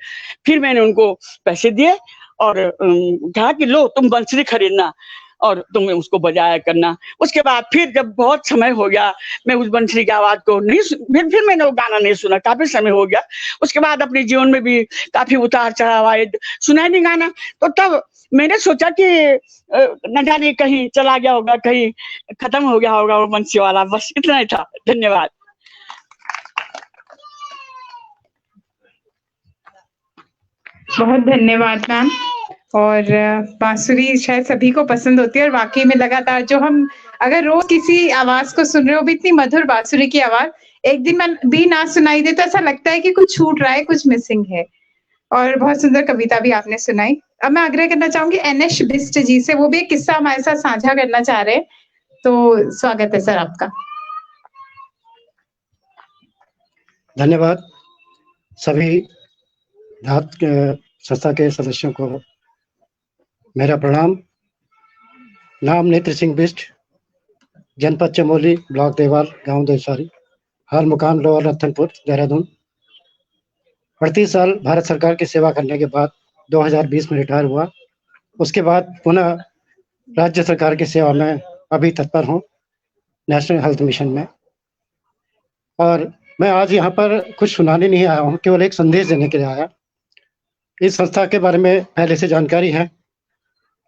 फिर मैंने उनको पैसे दिए और कहा कि लो तुम बंसरी खरीदना। और तुम उसको बजाया करना। उसके बाद फिर जब बहुत समय हो गया मैं उस बंसरी की आवाज को नहीं फिर मैंने वो गाना नहीं सुना, काफी समय हो गया। उसके बाद अपने जीवन में भी काफी उतार चढ़ाव आए, सुना नहीं गाना। तो तब मैंने सोचा कि न जाने कहीं चला गया होगा, कहीं खत्म हो गया होगा वो बंसी वाला। बस इतना ही था। धन्यवाद। बहुत धन्यवाद मैम। और बांसुरी शायद सभी को पसंद होती है और वाकई में लगातार जो हम अगर रोज किसी आवाज को सुन रहे हो भी इतनी मधुर बांसुरी की आवाज, एक दिन मन भी ना सुनाई दे तो ऐसा लगता है कि कुछ छूट रहा है, कुछ मिसिंग है। और बहुत सुंदर कविता भी आपने सुनाई। अब मैं आग्रह करना चाहूंगी एनएश बिस्ट जी से, वो भी एक किस्सा हमारे साथ साझा करना चाह रहे हैं। तो स्वागत है सर आपका। धन्यवाद। सभी धात संस्था के सदस्यों को मेरा प्रणाम। नाम नेत्र सिंह बिस्ट, जनपद चमोली, ब्लॉक देवाल, गांव देवसारी, हाल मुकाम लोअर रतनपुर, देहरादून। 38 साल भारत सरकार की सेवा करने के बाद 2020 में रिटायर हुआ। उसके बाद पुनः राज्य सरकार की सेवा में अभी तत्पर हूँ, नेशनल हेल्थ मिशन में। और मैं आज यहाँ पर कुछ सुनाने नहीं आया हूँ, केवल एक संदेश देने के लिए आया। इस संस्था के बारे में पहले से जानकारी है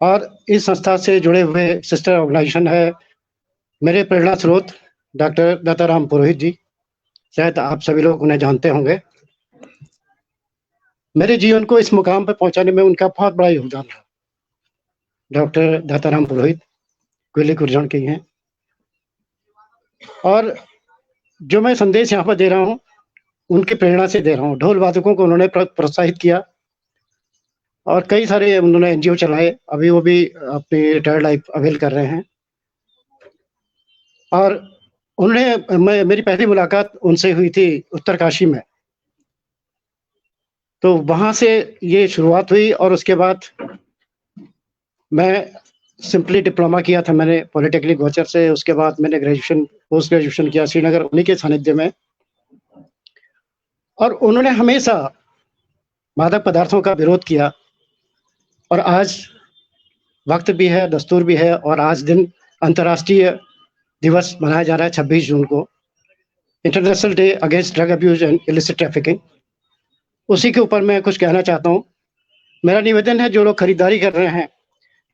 और इस संस्था से जुड़े हुए सिस्टर ऑर्गेनाइजेशन है मेरे प्रेरणा स्रोत डॉक्टर दत्ताराम पुरोहित जी। शायद आप सभी लोग उन्हें जानते होंगे। मेरे जीवन को इस मुकाम पर पहुंचाने में उनका बहुत बड़ा योगदान रहा। डॉक्टर दत्ताराम पुरोहित कोयले कुरजन के हैं। और जो मैं संदेश यहाँ पर दे रहा हूँ उनकी प्रेरणा से दे रहा हूँ। ढोल वादकों को उन्होंने प्रोत्साहित किया और कई सारे उन्होंने एनजीओ चलाए। अभी वो भी अपनी रिटायर्ड लाइफ अवेल कर रहे हैं। और उन्हें मेरी पहली मुलाकात उनसे हुई थी उत्तरकाशी में। तो वहां से ये शुरुआत हुई और उसके बाद मैं सिंपली डिप्लोमा किया था मैंने पॉलिटेक्निक गोचर से। उसके बाद मैंने ग्रेजुएशन पोस्ट ग्रेजुएशन किया श्रीनगर, उन्हीं के सानिध्य में। और उन्होंने हमेशा मादक पदार्थों का विरोध किया। और आज वक्त भी है, दस्तूर भी है। और आज दिन अंतर्राष्ट्रीय दिवस मनाया जा रहा है 26 जून को, international day against drug abuse and illicit trafficking. उसी के ऊपर मैं कुछ कहना चाहता हूँ। मेरा निवेदन है, जो लोग खरीदारी कर रहे हैं,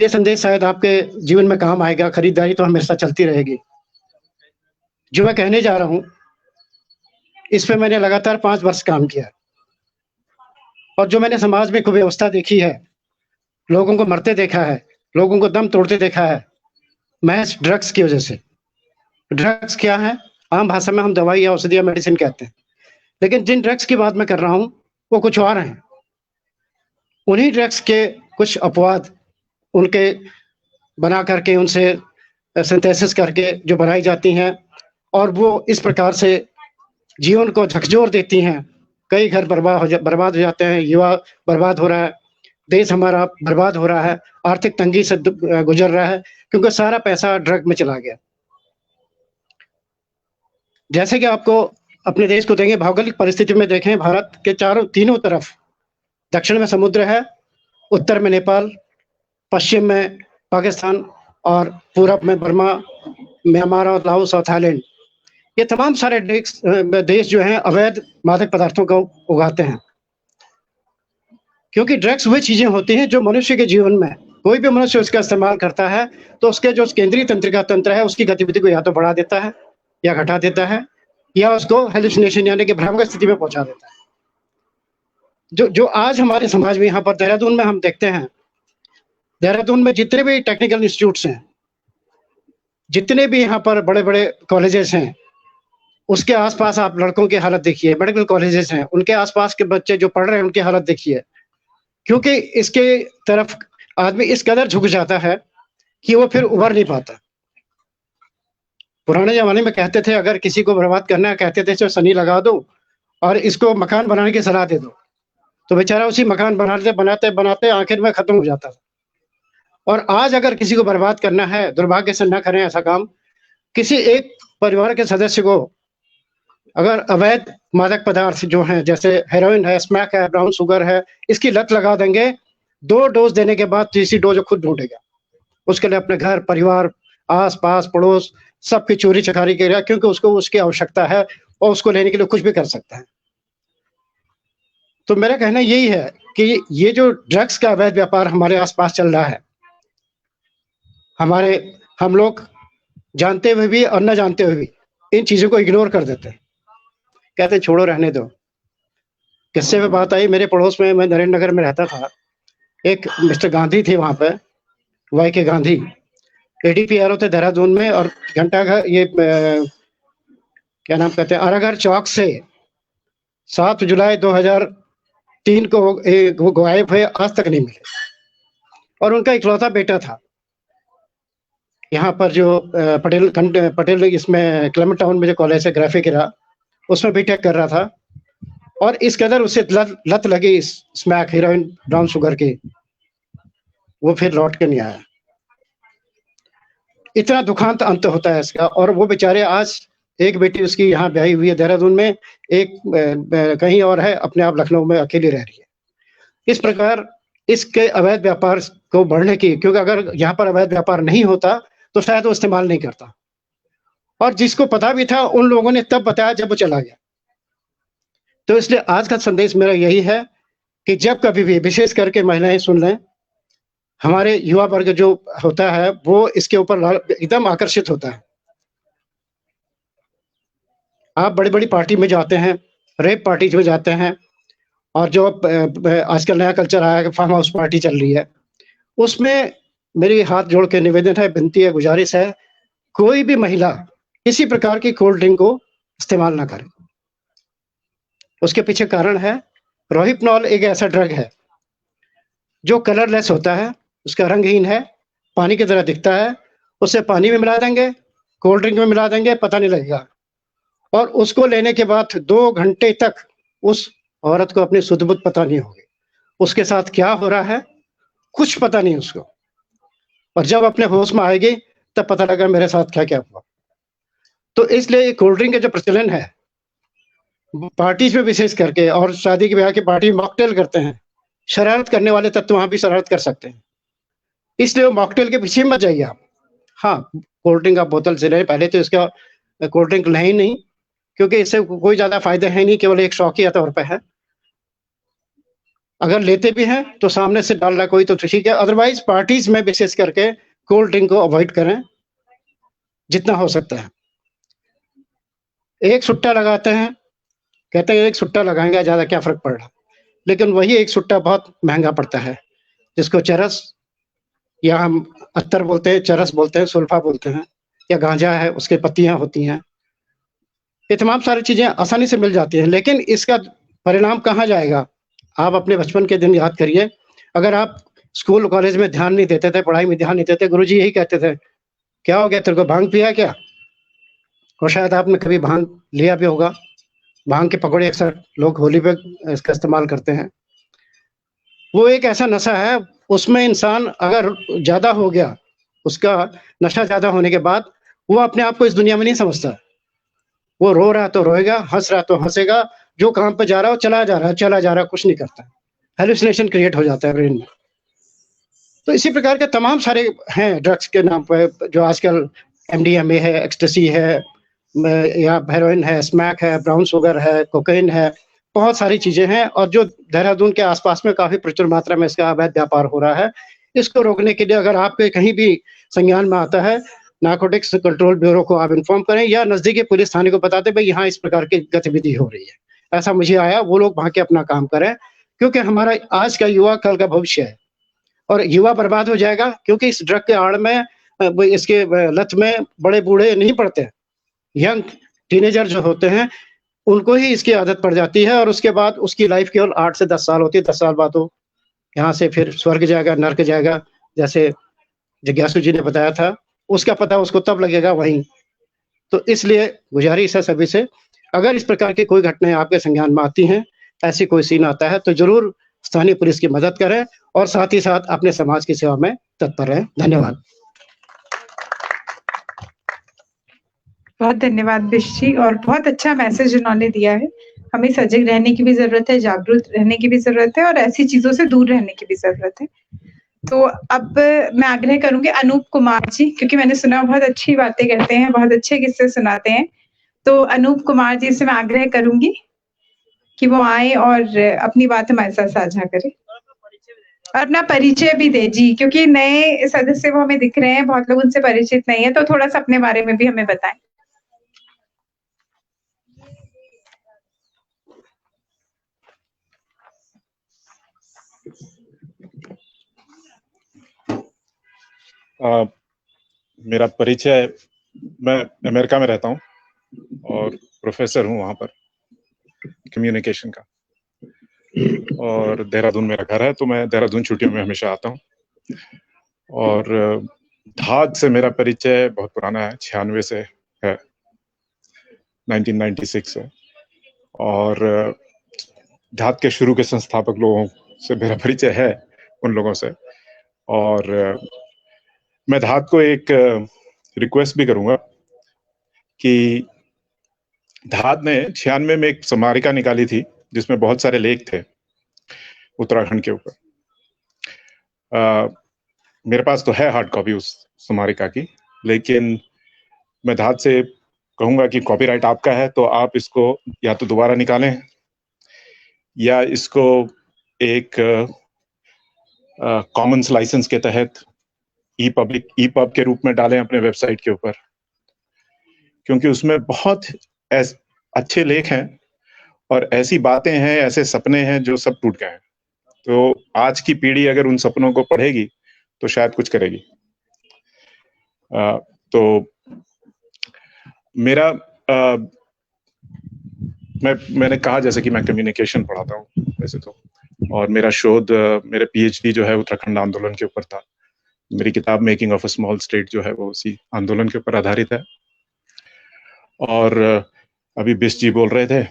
ये संदेश शायद आपके जीवन में काम आएगा। खरीदारी तो हमेशा चलती रहेगी। जो मैं कहने जा रहा हूँ इस पे मैंने लगातार 5 वर्ष काम किया और जो मैंने समाज में कुव्यवस्था देखी है, लोगों को मरते देखा है, लोगों को दम तोड़ते देखा है, महज ड्रग्स की वजह से। ड्रग्स क्या है? आम भाषा में हम दवाई या औषधि या मेडिसिन कहते हैं, लेकिन जिन ड्रग्स की बात मैं कर रहा हूँ वो कुछ और हैं। उन्हीं ड्रग्स के कुछ अपवाद उनके बना करके, उनसे सिंथेसिस करके जो बनाई जाती हैं और वो इस प्रकार से जीवन को झकझोर देती हैं। कई घर बर्बाद हो जाते हैं, युवा बर्बाद हो रहा है, देश हमारा बर्बाद हो रहा है, आर्थिक तंगी से गुजर रहा है क्योंकि सारा पैसा ड्रग में चला गया। जैसे कि आपको अपने देश को देंगे, भौगोलिक परिस्थिति में देखें, भारत के तीनों तरफ, दक्षिण में समुद्र है, उत्तर में नेपाल, पश्चिम में पाकिस्तान और पूरब में बर्मा, म्यांमार और लाओस और थाईलैंड। ये तमाम सारे देश जो हैं अवैध मादक पदार्थों को उगाते हैं। क्योंकि ड्रग्स वही चीजें होती हैं जो मनुष्य के जीवन में, कोई भी मनुष्य उसका इस्तेमाल करता है तो उसके जो केंद्रीय तंत्रिका तंत्र है उसकी गतिविधि को या तो बढ़ा देता है या घटा देता है या उसको हेलुसिनेशन यानी कि भ्रामक स्थिति में पहुंचा देता है। जो आज हमारे समाज में, यहाँ पर देहरादून में हम देखते हैं, देहरादून में जितने भी टेक्निकल इंस्टीट्यूट्स हैं, जितने भी यहाँ पर बड़े बड़े कॉलेजेस हैं, उसके आसपास आप लड़कों की हालत देखिए। मेडिकल कॉलेजेस हैं, उनके आसपास के बच्चे जो पढ़ रहे हैं उनकी हालत देखिए। क्योंकि इसके तरफ आदमी इस कदर झुक जाता है कि वो फिर उभर नहीं पाता। पुराने जमाने में कहते थे अगर किसी को बर्बाद करना है, कहते थे जो सनी लगा दो और इसको मकान बनाने की सलाह दे दो, तो बेचारा उसी मकान बनाते बनाते आखिर में खत्म हो जाता था। और आज अगर किसी को बर्बाद करना है, दुर्भाग्य से न करें ऐसा काम, किसी एक परिवार के सदस्य को अगर अवैध मादक पदार्थ जो हैं, जैसे हेरोइन है, स्मैक है, ब्राउन शुगर है, इसकी लत लगा देंगे, 2 डोज देने के बाद तीसरी डोज खुद ढूंढेगा। उसके लिए अपने घर परिवार आस पास पड़ोस सबकी चोरी चकारी करेगा, क्योंकि उसको उसकी आवश्यकता है और उसको लेने के लिए कुछ भी कर सकता है। तो मेरा कहना यही है कि ये जो ड्रग्स का अवैध व्यापार हमारे आसपास चल रहा है, हम लोग जानते हुए भी और न जानते हुए भी इन चीजों को इग्नोर कर देते हैं, कहते छोड़ो रहने दो। किस्से में बात आई, मेरे पड़ोस में, मैं नरेंद्र नगर में रहता था, एक मिस्टर गांधी थे वहां पे, वाई के गांधी, ADPRO थे देहरादून में, और घंटाघर ये क्या नाम कहते हैं, अराघर चौक से 7 जुलाई 2003 को वो गायब हुए, आज तक नहीं मिले। और उनका इकलौता बेटा था, यहाँ पर जो पटेल इसमें क्लेमेंट टाउन में जो कॉलेज है ग्राफिक era, उसमें बीटेक कर रहा था, और इस कदर उसे लत लगी स्मैक हीरोइन ब्राउन शुगर की, वो फिर लौट के नहीं आया। इतना दुखांत अंत होता है इसका। और वो बेचारे आज एक बेटी उसकी यहाँ ब्याही हुई है देहरादून में, एक कहीं और है, अपने आप लखनऊ में अकेली रह रही है। इस प्रकार इसके अवैध व्यापार को बढ़ने की, क्योंकि अगर यहाँ पर अवैध व्यापार नहीं होता तो शायद वो इस्तेमाल नहीं करता, और जिसको पता भी था उन लोगों ने तब बताया जब वो चला गया। तो इसलिए आज का संदेश मेरा यही है कि जब कभी भी, विशेष करके महिलाएं सुन लें, हमारे युवा वर्ग जो होता है वो इसके ऊपर एकदम आकर्षित होता है। आप बड़ी बड़ी पार्टी में जाते हैं, रेप पार्टी में जाते हैं, और जो आजकल नया कल्चर आया है, फार्म हाउस पार्टी चल रही है, उसमें मेरी हाथ जोड़ के निवेदन है, विनती है, गुजारिश है, कोई भी महिला किसी प्रकार की कोल्ड ड्रिंक को इस्तेमाल ना करे। उसके पीछे कारण है, रोहिपनॉल एक ऐसा ड्रग है जो कलरलेस होता है, उसका रंगहीन है, पानी की तरह दिखता है, उसे पानी में मिला देंगे, कोल्ड ड्रिंक में मिला देंगे, पता नहीं लगेगा। और उसको लेने के बाद 2 घंटे तक उस औरत को अपनी सुध बुध पता नहीं होगी, उसके साथ क्या हो रहा है कुछ पता नहीं उसको। और जब अपने होश में आएगी तब पता लगा मेरे साथ क्या क्या हुआ। तो इसलिए कोल्ड ड्रिंक का जो प्रचलन है पार्टीज में विशेष करके, और शादी के ब्याह की पार्टी में मॉकटेल करते हैं, शरारत करने वाले तत्व वहां भी शरारत कर सकते हैं, इसलिए मॉकटेल के पीछे मत जाइए आप। हाँ, कोल्ड ड्रिंक आप बोतल से ले, पहले तो इसका कोल्ड ड्रिंक नहीं, क्योंकि इससे कोई ज्यादा फायदा है नहीं, केवल एक शौकिया तौर पर है। अगर लेते भी हैं तो सामने से डाल रहा कोई तो ठीक है, अदरवाइज पार्टीज में विशेष करके कोल्ड ड्रिंक को अवॉइड करें जितना हो सकता है। एक सुट्टा लगाते हैं, कहते हैं एक सुट्टा लगाएंगे ज्यादा क्या फर्क पड़ रहा, लेकिन वही एक सुट्टा बहुत महंगा पड़ता है, जिसको चरस या हम अत्तर बोलते हैं, चरस बोलते हैं, सुल्फा बोलते हैं, या गांजा है, उसके पत्तियां होती हैं। ये तमाम सारी चीजें आसानी से मिल जाती हैं, लेकिन इसका परिणाम कहाँ जाएगा? आप अपने बचपन के दिन याद करिए, अगर आप स्कूल कॉलेज में ध्यान नहीं देते थे, पढ़ाई में ध्यान नहीं देते, गुरुजी यही कहते थे, क्या हो गया तेरे को, भांग पिया क्या? और शायद आपने कभी भांग लिया भी होगा। भांग के पकौड़े अक्सर लोग होली पे इसका इस्तेमाल करते हैं। वो एक ऐसा नशा है, उसमें इंसान अगर ज्यादा हो गया, उसका नशा ज्यादा होने के बाद वो अपने आप को इस दुनिया में नहीं समझता। वो रो रहा तो रोएगा, हंस रहा तो हंसेगा, जो काम पे जा रहा हो चला जा रहा, कुछ नहीं करता। हेलुसिनेशन क्रिएट हो जाता है ब्रेन में। तो इसी प्रकार के तमाम सारे हैं ड्रग्स के नाम पे, जो आजकल MDMA है, एक्सटेसी है, या हेरोइन है, स्मैक है, ब्राउन शुगर है, कोकेन है, बहुत सारी चीजें हैं। और जो देहरादून के आसपास में काफी प्रचुर मात्रा में इसका अवैध व्यापार हो रहा है। इसको रोकने के लिए अगर आपके कहीं भी संज्ञान में आता है, नारकोटिक्स कंट्रोल ब्यूरो को आप इन्फॉर्म करें, या नजदीकी पुलिस थाने को बता दें भाई यहाँ इस प्रकार की गतिविधि हो रही है। ऐसा मुझे आया, वो लोग वहां के अपना काम करें, क्योंकि हमारा आज का युवा कल का भविष्य है, और युवा बर्बाद हो जाएगा, क्योंकि इस ड्रग के आड़ में, इसके लत में बड़े बूढ़े नहीं पड़ते, यंग टीनेजर जो होते हैं उनको ही इसकी आदत पड़ जाती है, और उसके बाद उसकी लाइफ केवल 8 से 10 साल होती है। 10 साल बाद वो यहाँ से फिर स्वर्ग जाएगा, नर्क जाएगा, जैसे जिज्ञासु जी ने बताया था, उसका पता उसको तब लगेगा वहीं। तो इसलिए गुजारिश है सभी से, अगर इस प्रकार की कोई घटनाएं आपके संज्ञान में आती हैं, ऐसी कोई सीन आता है, तो जरूर स्थानीय पुलिस की मदद करें, और साथ ही साथ अपने समाज की सेवा में तत्पर रहें। धन्यवाद। बहुत धन्यवाद बिष्ट जी, और बहुत अच्छा मैसेज उन्होंने दिया है। हमें सजग रहने की भी जरूरत है, जागरूक रहने की भी जरूरत है, और ऐसी चीजों से दूर रहने की भी जरूरत है। तो अब मैं आग्रह करूंगी अनूप कुमार जी, क्योंकि मैंने सुना बहुत अच्छी बातें कहते हैं, बहुत अच्छे किस्से सुनाते हैं। तो अनूप कुमार जी से मैं आग्रह करूंगी कि वो आए और अपनी बात हमारे साथ साझा करें और अपना परिचय भी दे जी, क्योंकि नए सदस्य वो हमें दिख रहे हैं, बहुत लोग उनसे परिचित नहीं है, तो थोड़ा सा अपने बारे में भी हमें बताएं। मेरा परिचय, मैं अमेरिका में रहता हूँ और प्रोफेसर हूँ वहाँ पर कम्युनिकेशन का, और देहरादून मेरा घर है, तो मैं देहरादून छुट्टियों में हमेशा आता हूँ। और धाद से मेरा परिचय बहुत पुराना है, 96 से है, 1996 से। और धाद के शुरू के संस्थापक लोगों से मेरा परिचय है, उन लोगों से। और मैं धाद को एक रिक्वेस्ट भी करूंगा कि धाद ने 96 में एक स्मारिका निकाली थी जिसमें बहुत सारे लेख थे उत्तराखंड के ऊपर। मेरे पास तो है हार्ड कॉपी उस स्मारिका की, लेकिन मैं धाद से कहूंगा कि कॉपीराइट आपका है, तो आप इसको या तो दोबारा निकालें या इसको एक कॉमन्स लाइसेंस के तहत ई पब के रूप में डालें अपने वेबसाइट के ऊपर, क्योंकि उसमें बहुत अच्छे लेख हैं और ऐसी बातें हैं, ऐसे सपने हैं जो सब टूट गए हैं। तो आज की पीढ़ी अगर उन सपनों को पढ़ेगी तो शायद कुछ करेगी। तो मेरा मैंने कहा जैसे कि मैं कम्युनिकेशन पढ़ाता हूँ वैसे तो, और मेरा शोध, मेरा पीएचडी जो है उत्तराखंड आंदोलन के ऊपर था। मेरी किताब making of a small state जो है वो उसी आंदोलन के ऊपर आधारित है। और अभी बिस जी बोल रहे थे,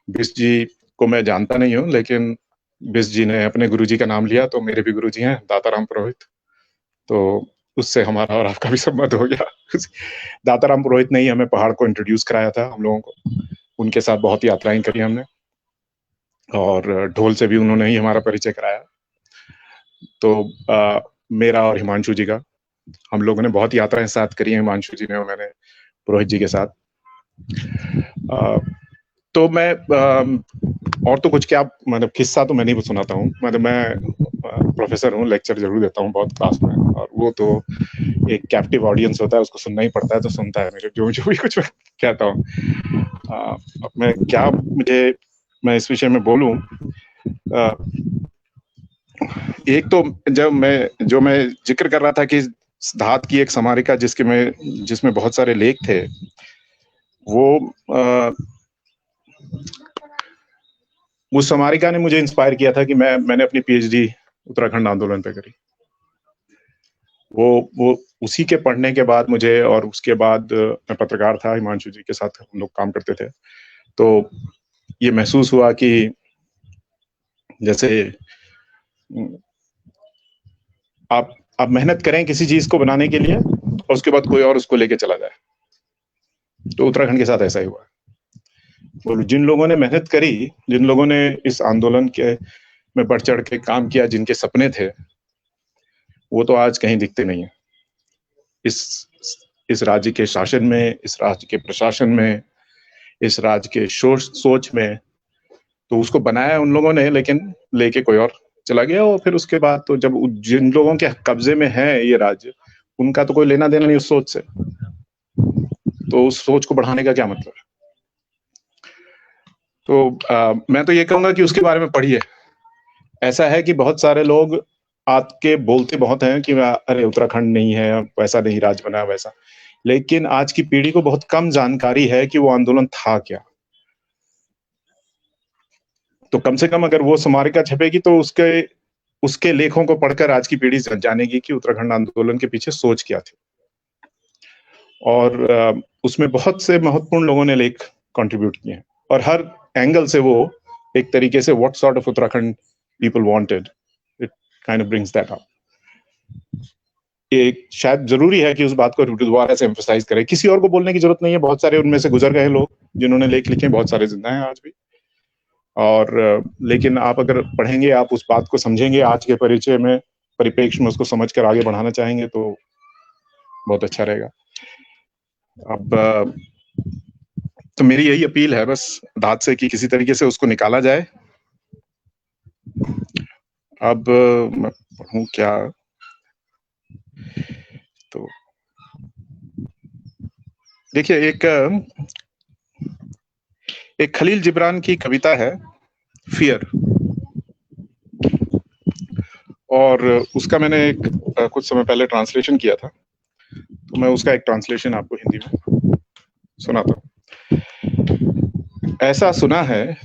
बिस जी को मैं जानता नहीं हूँ, लेकिन बिस जी ने अपने गुरुजी का नाम लिया, तो मेरे भी गुरुजी हैं दाताराम पुरोहित, तो उससे हमारा और आपका भी संबंध हो गया। दाताराम पुरोहित ने ही हमें पहाड़ को इंट्रोड्यूस कराया था हम लोगों को, उनके साथ बहुत यात्राएं करी हमने, और ढोल से भी उन्होंने ही हमारा परिचय कराया। तो मेरा और हिमांशु जी का, हम लोगों ने बहुत यात्राएं साथ करी हैं, हिमांशु जी ने और मैंने पुरोहित जी के साथ। तो मैं और तो कुछ क्या, मतलब किस्सा तो मैं नहीं सुनाता हूँ, मतलब मैं प्रोफेसर हूँ, लेक्चर जरूर देता हूँ बहुत क्लास में, और वो तो एक कैप्टिव ऑडियंस होता है, उसको सुनना ही पड़ता है, तो सुनता है मेरे जो भी कुछ मैं कहता हूँ। अब मैं क्या, मैं इस विषय में बोलूं। एक तो जो मैं जिक्र कर रहा था कि धाद की एक स्मारिका जिसमें बहुत सारे लेख थे, वो उस स्मारिका ने मुझे इंस्पायर किया था कि मैंने अपनी पीएचडी उत्तराखंड आंदोलन पे करी। वो उसी के पढ़ने के बाद मुझे, और उसके बाद मैं पत्रकार था, हिमांशु जी के साथ हम लोग काम करते थे, तो ये महसूस हुआ कि जैसे आप मेहनत करें किसी चीज को बनाने के लिए और उसके बाद कोई और उसको लेके चला जाए, तो उत्तराखंड के साथ ऐसा ही हुआ। तो जिन लोगों ने मेहनत करी, जिन लोगों ने इस आंदोलन के में बढ़ चढ़ के काम किया, जिनके सपने थे, वो तो आज कहीं दिखते नहीं है। इस राज्य के शासन में, इस राज्य के प्रशासन में, इस राज्य के सोच में, तो उसको बनाया उन लोगों ने, लेकिन लेके कोई और चला गया। और फिर उसके बाद तो जब जिन लोगों के कब्जे में है ये राज्य, उनका तो कोई लेना देना नहीं उस सोच से, तो उस सोच को बढ़ाने का क्या मतलब है। तो मैं तो ये कहूंगा कि उसके बारे में पढ़िए। ऐसा है कि बहुत सारे लोग आके बोलते बहुत हैं कि अरे उत्तराखंड नहीं है, वैसा नहीं राज्य बना वैसा, लेकिन आज की पीढ़ी को बहुत कम जानकारी है कि वो आंदोलन था क्या। तो कम से कम अगर वो स्मारिका छपेगी तो उसके लेखों को पढ़कर आज की पीढ़ी जानेगी कि उत्तराखंड आंदोलन के पीछे सोच क्या थी। और उसमें बहुत से महत्वपूर्ण लोगों ने लेख कंट्रीब्यूट किए हैं, और हर एंगल से वो एक तरीके से what sort of Uttarakhand people wanted, it kind of brings that up. एक शायद जरूरी है कि उस बात को दोबारा से एम्फसाइज करें, किसी और को बोलने की जरूरत नहीं है। बहुत सारे उनमें से गुजर गए लोग जिन्होंने लेख लिखे, बहुत सारे जिंदा हैं आज भी। और लेकिन आप अगर पढ़ेंगे, आप उस बात को समझेंगे आज के परिप्रेक्ष्य में उसको समझकर आगे बढ़ाना चाहेंगे तो बहुत अच्छा रहेगा। अब तो मेरी यही अपील है बस दाद से कि किसी तरीके से उसको निकाला जाए। अब मैं पढ़ूं क्या, तो देखिए एक खलील जिब्रान की कविता है फियर, और उसका मैंने कुछ समय पहले ट्रांसलेशन किया था, तो मैं उसका एक ट्रांसलेशन आपको हिंदी में सुनाता हूँ। ऐसा सुना है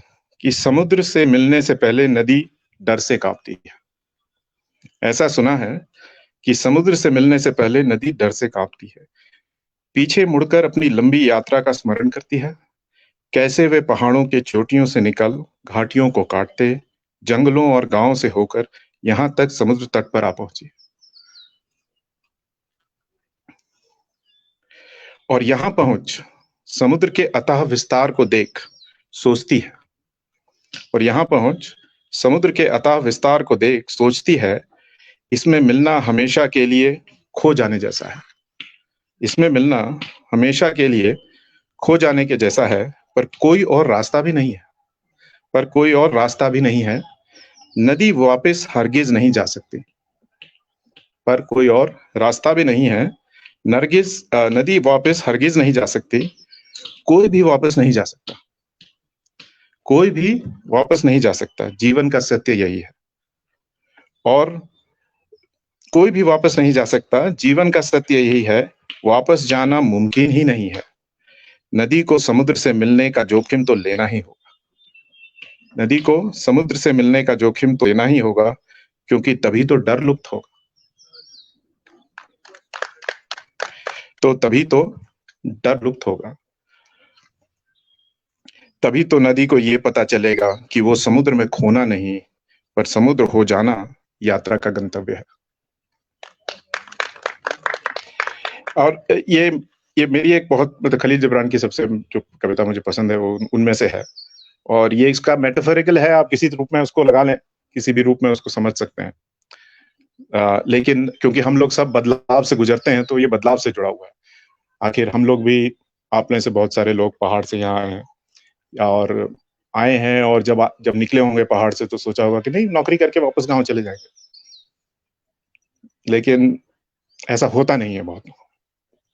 कि समुद्र से मिलने से पहले नदी डर से कांपती है। ऐसा सुना है कि समुद्र से मिलने से पहले नदी डर से कांपती है, पीछे मुड़कर अपनी लंबी यात्रा का स्मरण करती है, कैसे वे पहाड़ों के चोटियों से निकल घाटियों को काटते, जंगलों और गांवों से होकर यहां तक समुद्र तट पर आ पहुंची, और यहां पहुंच समुद्र के अथाह विस्तार को देख सोचती है, और यहां पहुंच समुद्र के अथाह विस्तार को देख सोचती है, इसमें मिलना हमेशा के लिए खो जाने जैसा है। इसमें मिलना हमेशा के लिए खो जाने के जैसा है, पर कोई और रास्ता भी नहीं है, पर कोई और रास्ता भी नहीं है। नदी वापस हरगिज नहीं जा सकती, पर कोई और रास्ता भी नहीं है। नदी वापस हरगिज नहीं जा सकती, कोई भी वापस नहीं जा सकता, कोई भी वापस नहीं जा सकता। जीवन का सत्य यही है, और कोई भी वापस नहीं जा सकता। जीवन का सत्य यही है, वापस जाना मुमकिन ही नहीं है। नदी को समुद्र से मिलने का जोखिम तो लेना ही होगा। नदी को समुद्र से मिलने का जोखिम तो लेना ही होगा, क्योंकि तभी तो डर लुप्त होगा। तभी तो डर लुप्त होगा, तभी तो नदी को ये पता चलेगा कि वो समुद्र में खोना नहीं, पर समुद्र हो जाना यात्रा का गंतव्य है। और ये मेरी एक बहुत मतलब खलील जिब्रान की सबसे जो कविता मुझे पसंद है वो उनमें से है, और ये इसका मेटाफोरिकल है, आप किसी रूप में उसको लगा लें, किसी भी रूप में उसको समझ सकते हैं। लेकिन क्योंकि हम लोग सब बदलाव से गुजरते हैं, तो ये बदलाव से जुड़ा हुआ है। आखिर हम लोग भी, आप में से बहुत सारे लोग पहाड़ से यहाँ आए हैं, और आए हैं, और जब निकले होंगे पहाड़ से तो सोचा होगा कि नहीं नौकरी करके वापस गांव चले जाएंगे, लेकिन ऐसा होता नहीं है, बहुत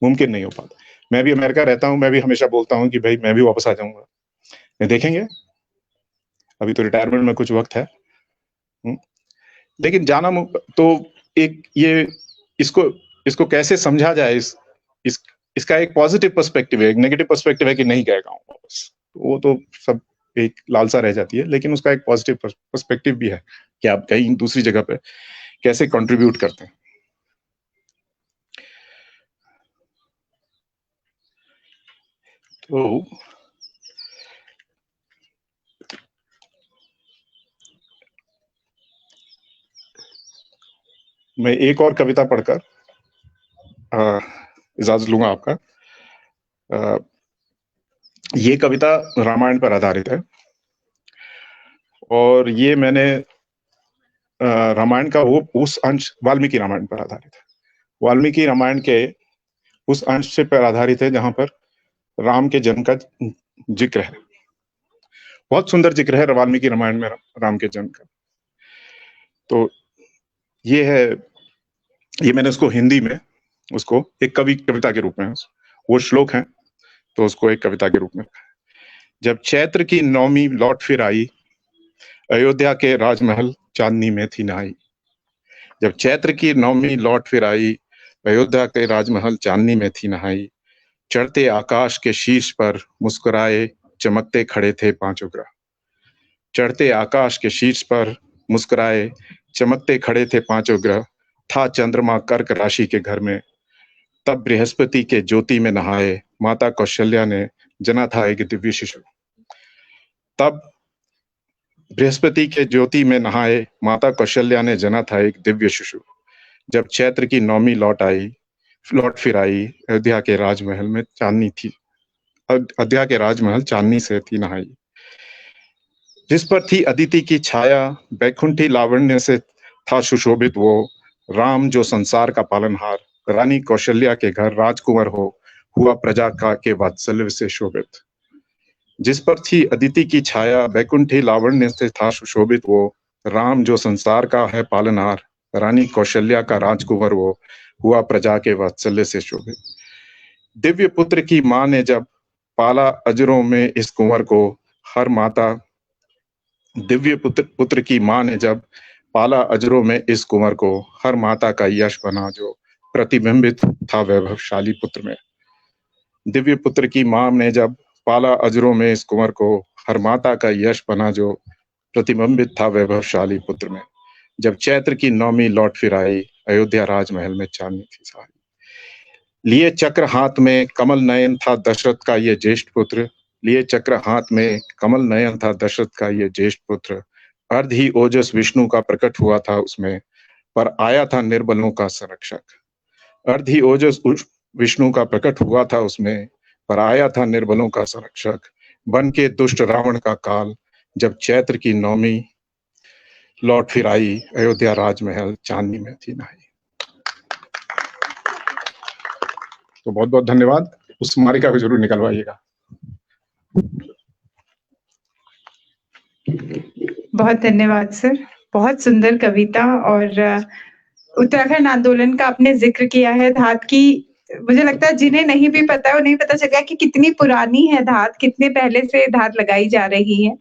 मुमकिन नहीं हो पाता। मैं भी अमेरिका रहता हूं, मैं भी हमेशा बोलता हूं कि भाई मैं भी वापस आ जाऊंगा। देखेंगे, अभी तो रिटायरमेंट में कुछ वक्त है, लेकिन जाना तो एक ये इसको कैसे समझा जाए, इसका एक पॉजिटिव पर्सपेक्टिव है, एक नेगेटिव पर्सपेक्टिव है कि नहीं गए गाँव वापस, वो तो सब एक लालसा रह जाती है, लेकिन उसका एक पॉजिटिव पर्सपेक्टिव भी है कि आप कहीं दूसरी जगह पे कैसे कंट्रीब्यूट करते हैं। तो मैं एक और कविता पढ़कर इजाजत लूंगा आपका। ये कविता रामायण पर आधारित है, और ये मैंने रामायण का वो उस अंश, वाल्मीकि रामायण पर आधारित है। वाल्मीकि रामायण के उस अंश से पर आधारित है जहां पर राम के जन्म का जिक्र है। बहुत सुंदर जिक्र है वाल्मीकि रामायण में राम के जन्म का। तो ये है, ये मैंने उसको हिंदी में उसको एक कविता के रूप में, वो श्लोक है तो उसको एक कविता के रूप में। जब चैत्र की नौमी लौट फिर आई, अयोध्या के राजमहल चांदनी में थी नहाई। जब चैत्र की नौमी लौट फिर आई, अयोध्या के राजमहल चांदनी में थी नहाई। चढ़ते आकाश के शीर्ष पर मुस्कुराए चमकते खड़े थे पांचों ग्रह। चढ़ते आकाश के शीर्ष पर मुस्कुराए चमकते खड़े थे पांचों ग्रह। था चंद्रमा कर्क राशि के घर में, तब बृहस्पति के ज्योति में नहाए माता कौशल्या ने जना था एक दिव्य शिशु। तब बृहस्पति के ज्योति में नहाए माता कौशल्या ने जना था एक दिव्य शिशु। जब चैत्र की नौमी लौट फिर आई, अयोध्या के राजमहल में चांदनी थी, अयोध्या के राजमहल चांदनी से थी नहाई। जिस पर थी अदिति की छाया, बैकुंठी लावण्य से था सुशोभित वो, राम जो संसार का पालनहार, रानी कौशल्या के घर राजकुंवर हो, हुआ प्रजा का के वात्सल्य से शोभित। जिस पर थी अदिति की छाया, बैकुंठी लावण्य से था सुशोभित वो। राम जो संसार का है पालनहार, रानी कौशल्या का राजकुंवर वो, हुआ प्रजा के वात्सल्य से शोभित। दिव्य पुत्र की माँ ने जब पाला अजरों में इस कुंवर को, हर माता दिव्य पुत्र की माँ ने जब पाला अजरों में इस कुंवर को, हर माता का यश बना जो प्रतिबिंबित था वैभवशाली पुत्र में। दिव्य पुत्र की माँ ने जब पाला अजरों में इस कुंवर को, हर माता का यश बना जो प्रतिबिंबित था वैभवशाली पुत्र में। जब चैत्र की नौमी लौट फिर आई, अयोध्या राजमहल में चांदनी थी सारी। लिए चक्र हाथ में कमल नयन था दशरथ का ये ज्येष्ठ पुत्र, लिए चक्र हाथ में कमल नयन था दशरथ का ये ज्येष्ठ पुत्र। अर्ध ही ओजस विष्णु का प्रकट हुआ था उसमें, पर आया था निर्बलों का संरक्षक। अर्ध ही ओजस विष्णु का प्रकट हुआ था उसमें, पर आया था निर्बलों का संरक्षक। बन के दुष्ट रावण का काल, जब चैत्र की नौमी लौट फिर आई, अयोध्या राजमहल चांदनी में थी नहाई। तो बहुत बहुत धन्यवाद। उस स्मारिका को जरूर निकलवाइएगा। बहुत धन्यवाद सर, बहुत सुंदर कविता। और उत्तराखंड आंदोलन का आपने जिक्र किया है, धात की, मुझे लगता है जिन्हें नहीं भी पता है उन्हें पता चल गया कि कितनी पुरानी है धात, कितने पहले से धात लगाई जा रही है।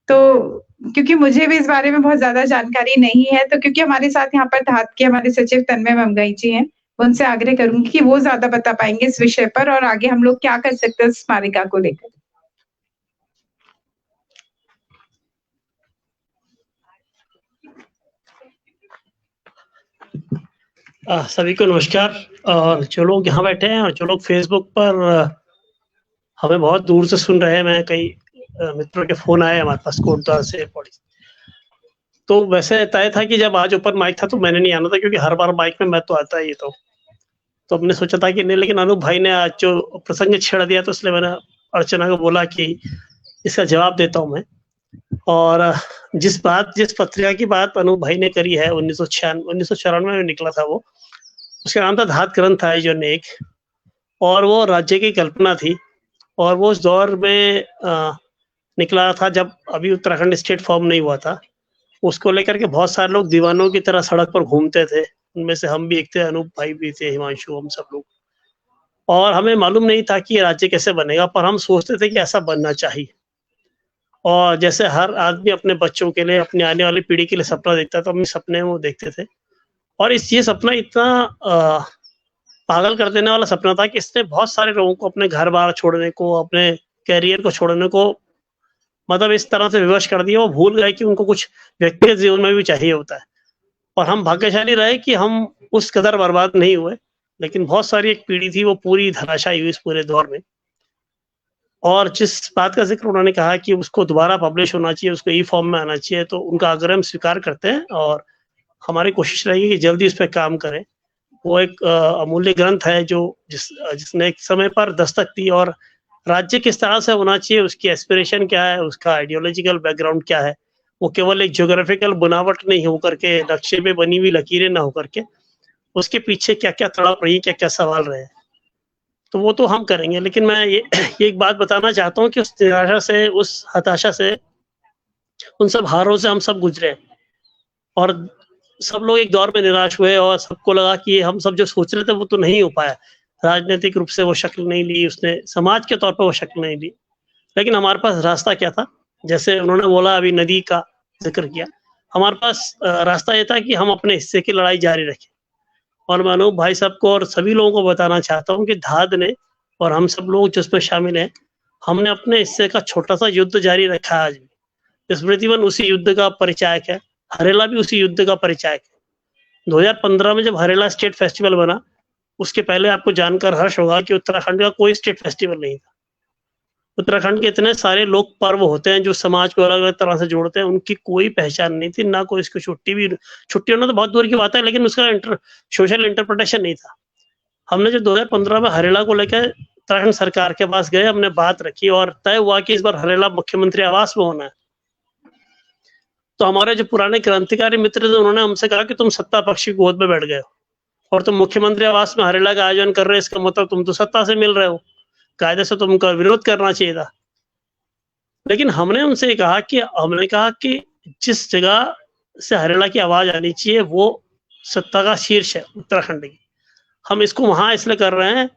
तो क्योंकि मुझे भी इस बारे में बहुत ज्यादा जानकारी नहीं है, तो क्योंकि हमारे साथ यहाँ पर धात के हमारे सचिव तन्मय ममगाई जी हैं, उनसे आग्रह करूंगी कि वो ज्यादा बता पाएंगे इस विषय पर और आगे हम लोग क्या कर सकते हैं स्मारिका को लेकर। सभी को नमस्कार। और जो लोग यहाँ बैठे हैं और जो लोग फेसबुक पर हमें बहुत दूर से सुन रहे हैं, मैं कई मित्रों के फोन आए हमारे पास कोटद्वार से पड़ी। तो वैसे तय था कि जब आज ओपन माइक था तो मैंने नहीं आना था, क्योंकि हर बार माइक में मैं तो आता ही तो हमने सोचा था कि नहीं, लेकिन अनूप भाई ने आज जो प्रसंग छेड़ दिया तो इसलिए मैंने अर्चना को बोला कि इसका जवाब देता हूँ मैं। और जिस पत्रिका की बात अनूप भाई ने करी है 1994 में निकला था वो, उसका नाम था धात ग्रंथ आयोजन एक, और वो राज्य की कल्पना थी। और वो उस दौर में निकला था जब अभी उत्तराखंड स्टेट फॉर्म नहीं हुआ था। उसको लेकर के बहुत सारे लोग दीवानों की तरह सड़क पर घूमते थे, उनमें से हम भी एक थे, अनूप भाई भी थे, हिमांशु, हम सब लोग। और हमें मालूम नहीं था कि ये राज्य कैसे बनेगा, पर हम सोचते थे कि ऐसा बनना चाहिए। और जैसे हर आदमी अपने बच्चों के लिए, अपनी आने वाली पीढ़ी के लिए सपना देखता था, तो अपने सपने वो देखते थे। और ये सपना इतना पागल कर देने वाला सपना था कि इसने बहुत सारे लोगों को अपने घर बार छोड़ने को, अपने कैरियर को छोड़ने को, मतलब इस तरह से विवश कर दिया। वो भूल गए कि उनको कुछ व्यक्तिगत जीवन में भी चाहिए होता है। और हम भाग्यशाली रहे कि हम उस कदर बर्बाद नहीं हुए, लेकिन बहुत सारी एक पीढ़ी थी वो पूरी धराशायी हुई इस पूरे दौर में। और जिस बात का जिक्र उन्होंने कहा कि उसको दोबारा पब्लिश होना चाहिए, उसको ई फॉर्म में आना चाहिए, तो उनका आग्रह हम स्वीकार करते हैं और हमारी कोशिश रहेगी कि जल्दी उस पर काम करें। वो एक अमूल्य ग्रंथ है जो जिसने एक समय पर दस्तक दी, और राज्य किस तरह से होना चाहिए, उसकी एस्पिरेशन क्या है, उसका आइडियोलॉजिकल बैकग्राउंड क्या है, वो केवल एक ज्योग्राफिकल बनावट नहीं होकर के, नक्शे में बनी हुई लकीरें ना होकर के, उसके पीछे क्या क्या तड़प रही है, क्या क्या सवाल रहे, तो वो तो हम करेंगे। लेकिन मैं ये एक बात बताना चाहता हूँ कि उस निराशा से, उस हताशा से, उन सब हारों से हम सब गुजरे, और सब लोग एक दौर में निराश हुए और सबको लगा कि हम सब जो सोच रहे थे वो तो नहीं हो पाया। राजनीतिक रूप से वो शक्ल नहीं ली उसने, समाज के तौर पर वो शक्ल नहीं ली, लेकिन हमारे पास रास्ता क्या था? जैसे उन्होंने बोला, अभी नदी का जिक्र किया, हमारे पास रास्ता ये था कि हम अपने हिस्से की लड़ाई जारी रखें। और मैं अनूप भाई साहब को और सभी लोगों को बताना चाहता हूँ कि धाद ने और हम सब लोग जो उसमें शामिल हैं, हमने अपने हिस्से का छोटा सा युद्ध जारी रखा है। आज भी स्मृति वन उसी युद्ध का परिचायक है, हरेला भी उसी युद्ध का परिचायक है। 2015 में जब हरेला स्टेट फेस्टिवल बना, उसके पहले आपको जानकर हर्ष होगा कि उत्तराखंड का कोई स्टेट फेस्टिवल नहीं था। उत्तराखंड के इतने सारे लोक पर्व होते हैं जो समाज को अलग अलग तरह से जोड़ते हैं, उनकी कोई पहचान नहीं थी, ना कोई इसको छुट्टी होना तो बहुत दूर की बात है, लेकिन उसका सोशल इंटरप्रिटेशन नहीं था। हमने जो 2015 में हरेला को लेकर उत्तराखंड सरकार के पास गए, हमने बात रखी और तय हुआ कि इस बार हरेला मुख्यमंत्री आवास में होना है। तो हमारे जो पुराने क्रांतिकारी मित्र थे उन्होंने हमसे कहा कि तुम सत्ता पक्ष की गोद में बैठ गए हो और तुम मुख्यमंत्री आवास में हरेला का आयोजन कर रहे हो, इसका मतलब तुम तो सत्ता से मिल रहे हो, कायदे से तुमका विरोध करना चाहिए था। लेकिन हमने कहा कि जिस जगह से हरेला की आवाज आनी चाहिए वो सत्ता का शीर्ष है उत्तराखंड की, हम इसको वहां इसलिए कर रहे हैं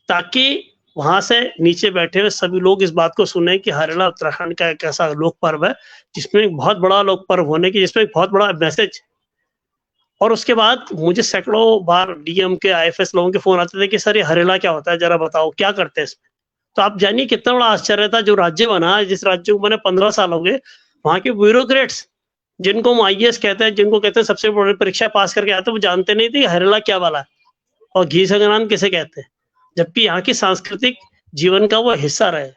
ताकि वहां से नीचे बैठे हुए सभी लोग इस बात को सुने कि हरेला उत्तराखंड का एक ऐसा लोक पर्व है जिसमें एक बहुत बड़ा लोक पर्व होने की, जिसमें एक बहुत बड़ा मैसेज। और उसके बाद मुझे सैकड़ों बार डीएम के आईएफएस लोगों के फोन आते थे कि सर ये हरेला क्या होता है, जरा बताओ क्या करते हैं इसमें। तो आप जानिए कितना बड़ा आश्चर्य था, जो राज्य बना, जिस राज्य को मैंने 15 साल हो गए, वहां के ब्यूरोक्रेट्स जिनको हम आईएएस कहते हैं, जिनको कहते हैं सबसे बड़ी परीक्षा पास करके आते, वो जानते नहीं थे हरेला क्या वाला है और घी संग्राम किसे कहते हैं, जबकि यहाँ की सांस्कृतिक जीवन का वो हिस्सा रहे।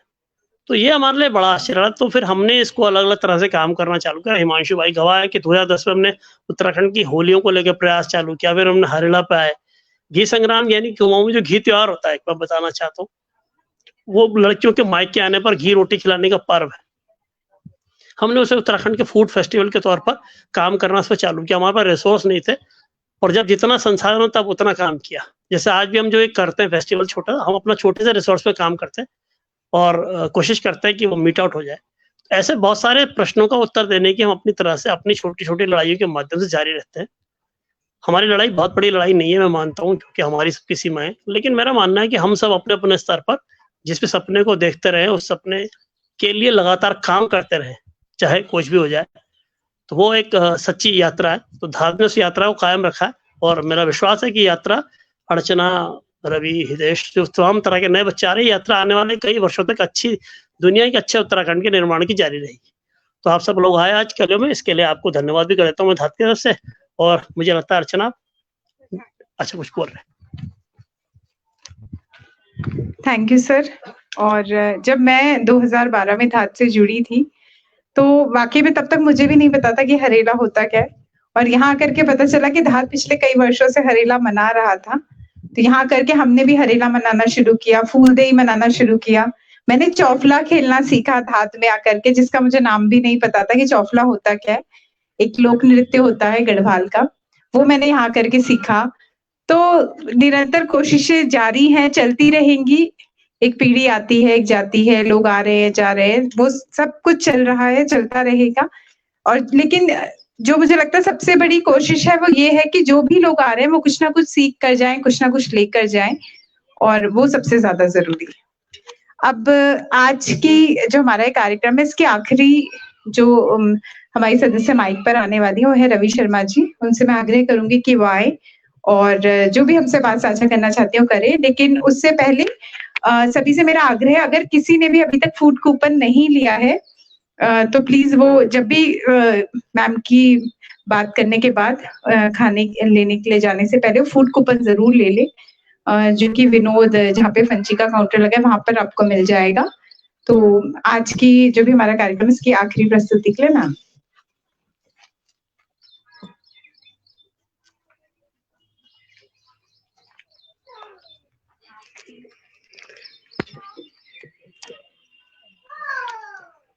तो ये हमारे लिए बड़ा आश्चर्य रहा। तो फिर हमने इसको अलग अलग तरह से काम करना चालू किया। हिमांशु भाई गवाह है कि 2010 में हमने उत्तराखंड की होलियों को लेकर प्रयास चालू किया, फिर हमने हरेला पे आए। घी संग्राम यानी कुमाऊं में जो घी त्योहार होता है, एक बार बताना चाहता हूँ, वो लड़कियों के मायके आने पर घी रोटी खिलाने का पर्व है। हमने उसे उत्तराखंड के फूड फेस्टिवल के तौर पर काम करना उस पर चालू किया। हमारे पास रिसोर्स नहीं थे और जब जितना संसाधन हो तब उतना काम किया। जैसे आज भी हम जो एक करते हैं फेस्टिवल छोटा, हम अपना छोटे से रिसोर्स पे काम करते हैं और कोशिश करते हैं कि वो मीट आउट हो जाए। ऐसे बहुत सारे प्रश्नों का उत्तर देने की हम अपनी तरह से अपनी छोटी छोटी लड़ाइयों के माध्यम से जारी रहते हैं। हमारी लड़ाई बहुत बड़ी लड़ाई नहीं है, मैं मानता हूँ, क्योंकि हमारी सबकी सीमाएं, लेकिन मेरा मानना है कि हम सब अपने अपने स्तर पर जिस भी सपने को देखते रहे उस सपने के लिए लगातार काम करते रहे, चाहे कुछ भी हो जाए। तो वो एक सच्ची यात्रा है। तो धार्मिक उस यात्रा को कायम रखा है और मेरा विश्वास है कि यात्रा अर्चना, रवि, हितेश, जो तमाम तरह के नए बच्चे आ रहे हैं, यात्रा आने वाले कई वर्षों तक अच्छी दुनिया के अच्छे उत्तराखंड के निर्माण की जारी रहेगी। तो आप सब लोग आए आज कल में, इसके लिए आपको धन्यवाद भी कर देता हूँ मैं धात की तरफ से। और मुझे लगता है अर्चना अच्छा कुछ बोल रहे। Thank you sir. और जब मैं 2012 में धात से जुड़ी थी तो वाकई में तब तक मुझे भी नहीं पता था कि हरेला होता क्या है, और यहाँ आकर के पता चला कि धात पिछले कई वर्षों से हरेला मना रहा था। तो यहाँ करके हमने भी हरेला मनाना शुरू किया, फूलदेई मनाना शुरू किया। मैंने चौफला खेलना सीखा धात में आकर के, जिसका मुझे नाम भी नहीं पता था कि चौफला होता क्या है। एक लोक नृत्य होता है गढ़वाल का, वो मैंने यहाँ करके सीखा। तो निरंतर कोशिशें जारी हैं, चलती रहेंगी। एक पीढ़ी आती है, एक जाती है, लोग आ रहे हैं, जा रहे हैं, वो सब कुछ चल रहा है, चलता रहेगा। और लेकिन जो मुझे लगता है सबसे बड़ी कोशिश है वो ये है कि जो भी लोग आ रहे हैं वो कुछ ना कुछ सीख कर जाएं, कुछ ना कुछ लेकर जाएं, और वो सबसे ज्यादा जरूरी है। अब आज की जो हमारा कार्यक्रम है, इसके आखिरी जो हमारी सदस्य माइक पर आने वाली है वो है रवि शर्मा जी। उनसे मैं आग्रह करूंगी कि वो आए और जो भी हमसे बात साझा करना चाहते हो करें। लेकिन उससे पहले सभी से मेरा आग्रह है, अगर किसी ने भी अभी तक फूड कूपन नहीं लिया है तो प्लीज वो जब भी मैम की बात करने के बाद खाने लेने के लिए जाने से पहले वो फूड कूपन जरूर ले ले, जो कि विनोद जहाँ पे फंची का काउंटर लगा है वहां पर आपको मिल जाएगा। तो आज की जो भी हमारा कार्यक्रम है इसकी आखिरी प्रस्तुति के लिए मैम।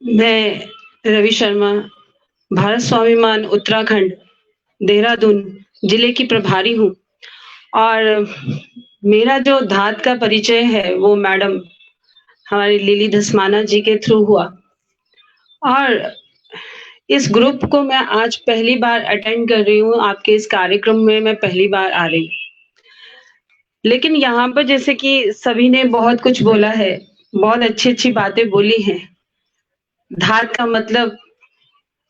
मैं रवि शर्मा, भारत स्वाभिमान उत्तराखंड देहरादून जिले की प्रभारी हूँ, और मेरा जो धात का परिचय है वो मैडम हमारी लिली धस्माना जी के थ्रू हुआ। और इस ग्रुप को मैं आज पहली बार अटेंड कर रही हूँ, आपके इस कार्यक्रम में मैं पहली बार आ रही हूँ। लेकिन यहाँ पर जैसे कि सभी ने बहुत कुछ बोला है, बहुत अच्छी अच्छी बातें बोली हैं। धात का मतलब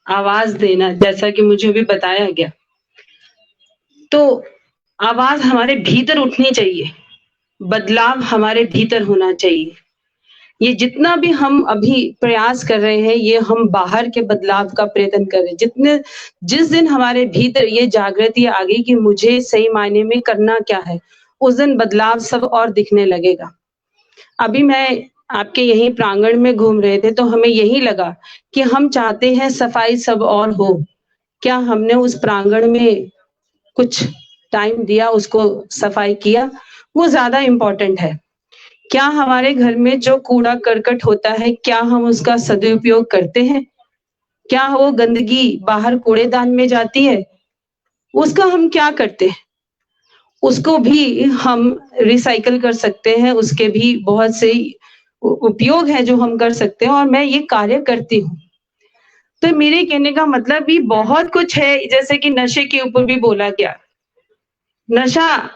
आवाज देना, जैसा कि मुझे भी बताया गया। तो आवाज हमारे भीतर उठनी चाहिए, बदलाव हमारे भीतर होना चाहिए। ये जितना भी हम अभी प्रयास कर रहे हैं, ये हम बाहर के बदलाव का प्रयत्न कर रहे हैं। जिस दिन हमारे भीतर ये जागृति आ गई कि मुझे सही मायने में करना क्या है, उस दिन बदलाव सब और दिखने लगेगा। अभी मैं आपके यही प्रांगण में घूम रहे थे तो हमें यही लगा कि हम चाहते हैं सफाई सब और हो। क्या हमने उस प्रांगण में कुछ टाइम दिया, उसको सफाई किया? वो ज्यादा इम्पोर्टेंट है। क्या हमारे घर में जो कूड़ा करकट होता है, क्या हम उसका सदुपयोग करते हैं? क्या वो गंदगी बाहर कूड़ेदान में जाती है? उसका हम क्या करते हैं? उसको भी हम रिसाइकल कर सकते हैं, उसके भी बहुत से उपयोग है जो हम कर सकते हैं, और मैं ये कार्य करती हूँ। तो मेरे कहने का मतलब भी बहुत कुछ है, जैसे कि नशे के ऊपर भी बोला गया। नशा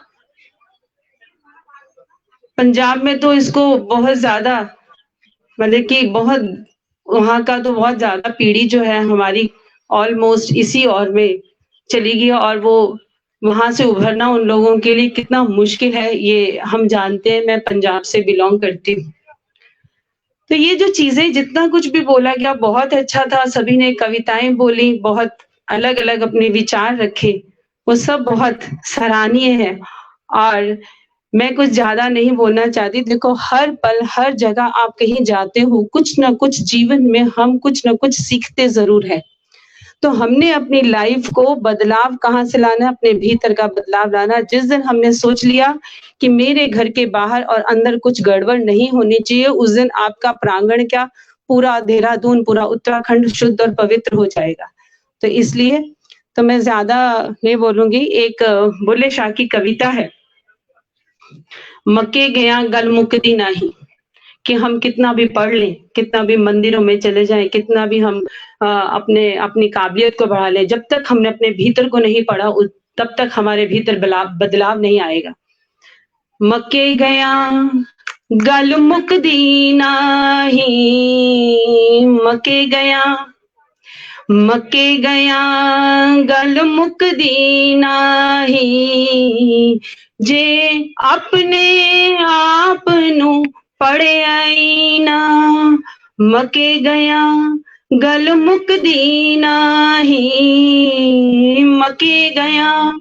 पंजाब में तो इसको बहुत ज्यादा, मतलब कि बहुत, वहां का तो बहुत ज्यादा पीढ़ी जो है हमारी ऑलमोस्ट इसी ओर में चली गई, और वो वहां से उभरना उन लोगों के लिए कितना मुश्किल है ये हम जानते हैं। मैं पंजाब से बिलोंग करती हूँ। तो ये जो चीजें, जितना कुछ भी बोला गया बहुत अच्छा था, सभी ने कविताएं बोली, बहुत अलग अलग अपने विचार रखे, वो सब बहुत सराहनीय है। और मैं कुछ ज्यादा नहीं बोलना चाहती। देखो, हर पल हर जगह आप कहीं जाते हो, कुछ ना कुछ जीवन में हम कुछ ना कुछ सीखते जरूर है। तो हमने अपनी लाइफ को बदलाव कहाँ से लाना है? अपने भीतर का बदलाव लाना। जिस दिन हमने सोच लिया कि मेरे घर के बाहर और अंदर कुछ गड़बड़ नहीं होनी चाहिए, उस दिन आपका प्रांगण क्या, पूरा देहरादून, पूरा उत्तराखंड शुद्ध और पवित्र हो जाएगा। तो इसलिए तो मैं ज्यादा नहीं बोलूंगी। एक बुल्ले शाह की कविता है, मक्के गया गल मुकदी नाही, कि हम कितना भी पढ़ लें, कितना भी मंदिरों में चले जाएं, कितना भी हम अपनी काबिलियत को बढ़ा लें, जब तक हमने अपने भीतर को नहीं पढ़ा तब तक हमारे भीतर बदलाव नहीं आएगा। मक्के गया गल मुकदी नाही, मक्के गया गल मुकदी नाही, जे अपने आप नू पढ़िया ही ना, मके गया गल मुकदी नाही, मके गया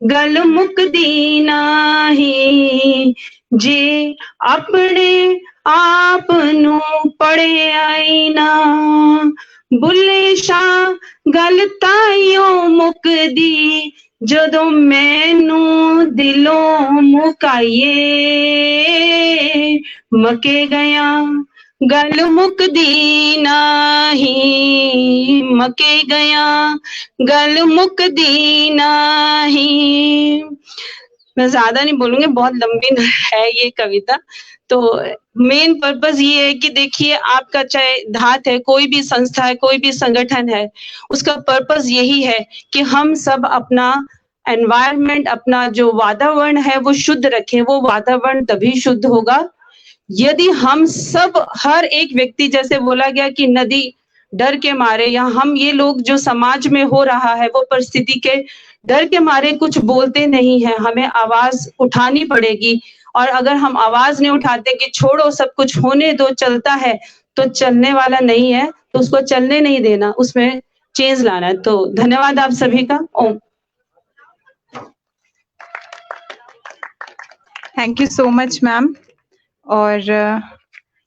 गल मुकदी नाही, जे अपने आप नू पढ़िया ही ना। बुल्ले शाह गल ताइयों मुकदी जदों मैनू दिलों मुकाइए, मके गया गल मुकदी नाही, मके गया गल मुकदी नाही। मैं ज्यादा नहीं बोलूंगी, बहुत लंबी है ये कविता। तो मेन पर्पस ये है कि देखिए, आपका चाहे धात है, कोई भी संस्था है, कोई भी संगठन है, उसका पर्पस यही है कि हम सब अपना एनवायरनमेंट, अपना जो वातावरण है वो शुद्ध रखें। वो वातावरण तभी शुद्ध होगा यदि हम सब, हर एक व्यक्ति, जैसे बोला गया कि नदी डर के मारे, या हम ये लोग जो समाज में हो रहा है वो परिस्थिति के डर के मारे कुछ बोलते नहीं है, हमें आवाज उठानी पड़ेगी। और अगर हम आवाज नहीं उठाते कि छोड़ो सब कुछ होने दो, चलता है, तो चलने वाला नहीं है, तो उसको चलने नहीं देना, उसमें चेंज लाना है। तो धन्यवाद आप सभी का। Om. Thank you so much ma'am. और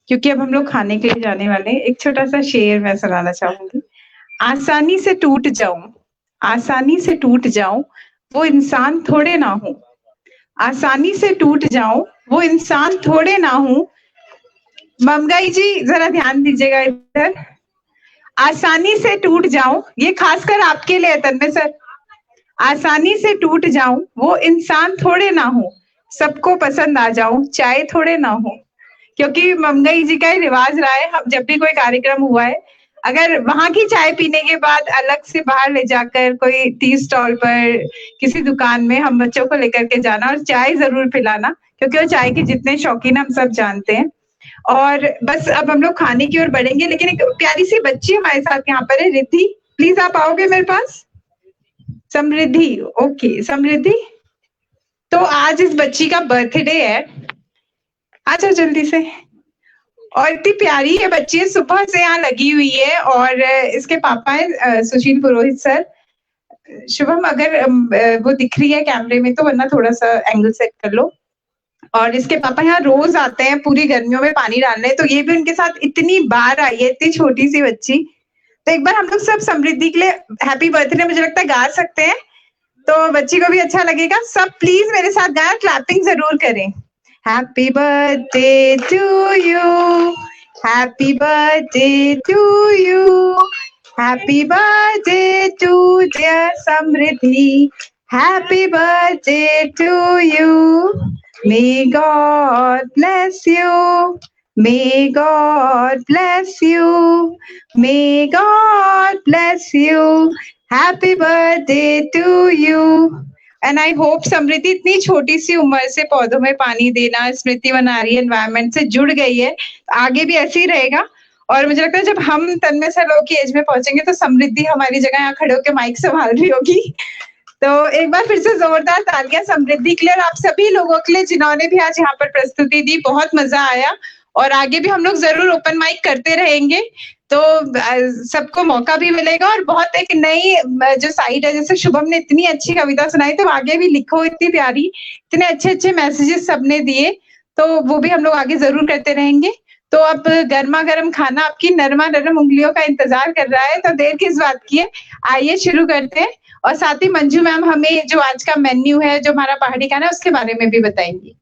क्योंकि अब हम लोग खाने के लिए जाने वाले हैं, एक छोटा सा शेर मैं सुनाना चाहूंगी। आसानी से टूट जाऊं, आसानी से टूट जाऊं, वो इंसान थोड़े ना हूं, आसानी से टूट जाऊं, वो इंसान थोड़े ना हूं। ममगाई जी जरा ध्यान दीजिएगा इधर। आसानी से टूट जाऊं, ये खासकर आपके लिए है तन्मय सर। आसानी से टूट जाऊं, वो इंसान थोड़े ना हूं, सबको पसंद आ जाऊं, चाहे थोड़े ना हो। क्योंकि ममगाई जी का रिवाज रहा है, हम जब भी कोई कार्यक्रम हुआ है, अगर वहां की चाय पीने के बाद अलग से बाहर ले जाकर कोई टी स्टॉल पर, किसी दुकान में हम बच्चों को लेकर के जाना और चाय जरूर पिलाना, क्योंकि वो चाय के जितने शौकीन हम सब जानते हैं। और बस अब हम लोग खाने की ओर बढ़ेंगे, लेकिन एक प्यारी सी बच्ची हमारे साथ यहाँ पर है, रिद्धि। प्लीज आप आओगे मेरे पास? समृद्धि, ओके समृद्धि। तो आज इस बच्ची का बर्थडे है, आ जाओ जल्दी से। और इतनी प्यारी है बच्ची, सुबह से यहाँ लगी हुई है। और इसके पापा है सुशील पुरोहित सर। शुभम, अगर वो दिख रही है कैमरे में तो, वरना थोड़ा सा एंगल सेट कर लो। और इसके पापा यहाँ रोज आते हैं पूरी गर्मियों में पानी डालने, तो ये भी उनके साथ इतनी बार आई है, इतनी छोटी सी बच्ची। तो एक बार हम लोग सब समृद्धि के लिए हैप्पी बर्थडे मुझे लगता है गा सकते हैं, तो बच्ची को भी अच्छा लगेगा। सब प्लीज मेरे साथ गाएं, क्लैपिंग जरूर करें। Happy birthday to you, happy birthday to you, Happy birthday to dear Samriddhi. Happy birthday to you. May God bless you. May God bless you. May God bless you. Happy birthday to you. And I hope Samriddhi इतनी छोटी सी उम्र से पौधों में पानी देना, स्मृति बना रही है, एनवायरमेंट से जुड़ गई है, आगे भी ऐसे ही रहेगा। और मुझे लगता है जब हम तन्मय सर लोग की एज में पहुंचेंगे तो समृद्धि हमारी जगह यहाँ खड़े होकर माइक संभाल रही होगी। तो एक बार फिर से जोरदार तालियां समृद्धि के लिए और आप सभी लोगों के लिए जिन्होंने भी आज यहाँ पर प्रस्तुति दी। बहुत मजा आया और आगे भी हम लोग जरूर ओपन माइक करते रहेंगे, तो सबको मौका भी मिलेगा। और बहुत एक नई जो साइट है, जैसे शुभम ने इतनी अच्छी कविता सुनाई, तो आगे भी लिखो, इतनी प्यारी, इतने अच्छे अच्छे मैसेजेस सबने दिए, तो वो भी हम लोग आगे जरूर करते रहेंगे। तो अब गर्मा गर्म खाना आपकी नरमा नरम उंगलियों का इंतजार कर रहा है, तो देर किस बात की है, आइए शुरू करते हैं। और साथ ही मंजू मैम हमें जो आज का मेन्यू है, जो हमारा पहाड़ी खाना है, उसके बारे में भी बताएंगी।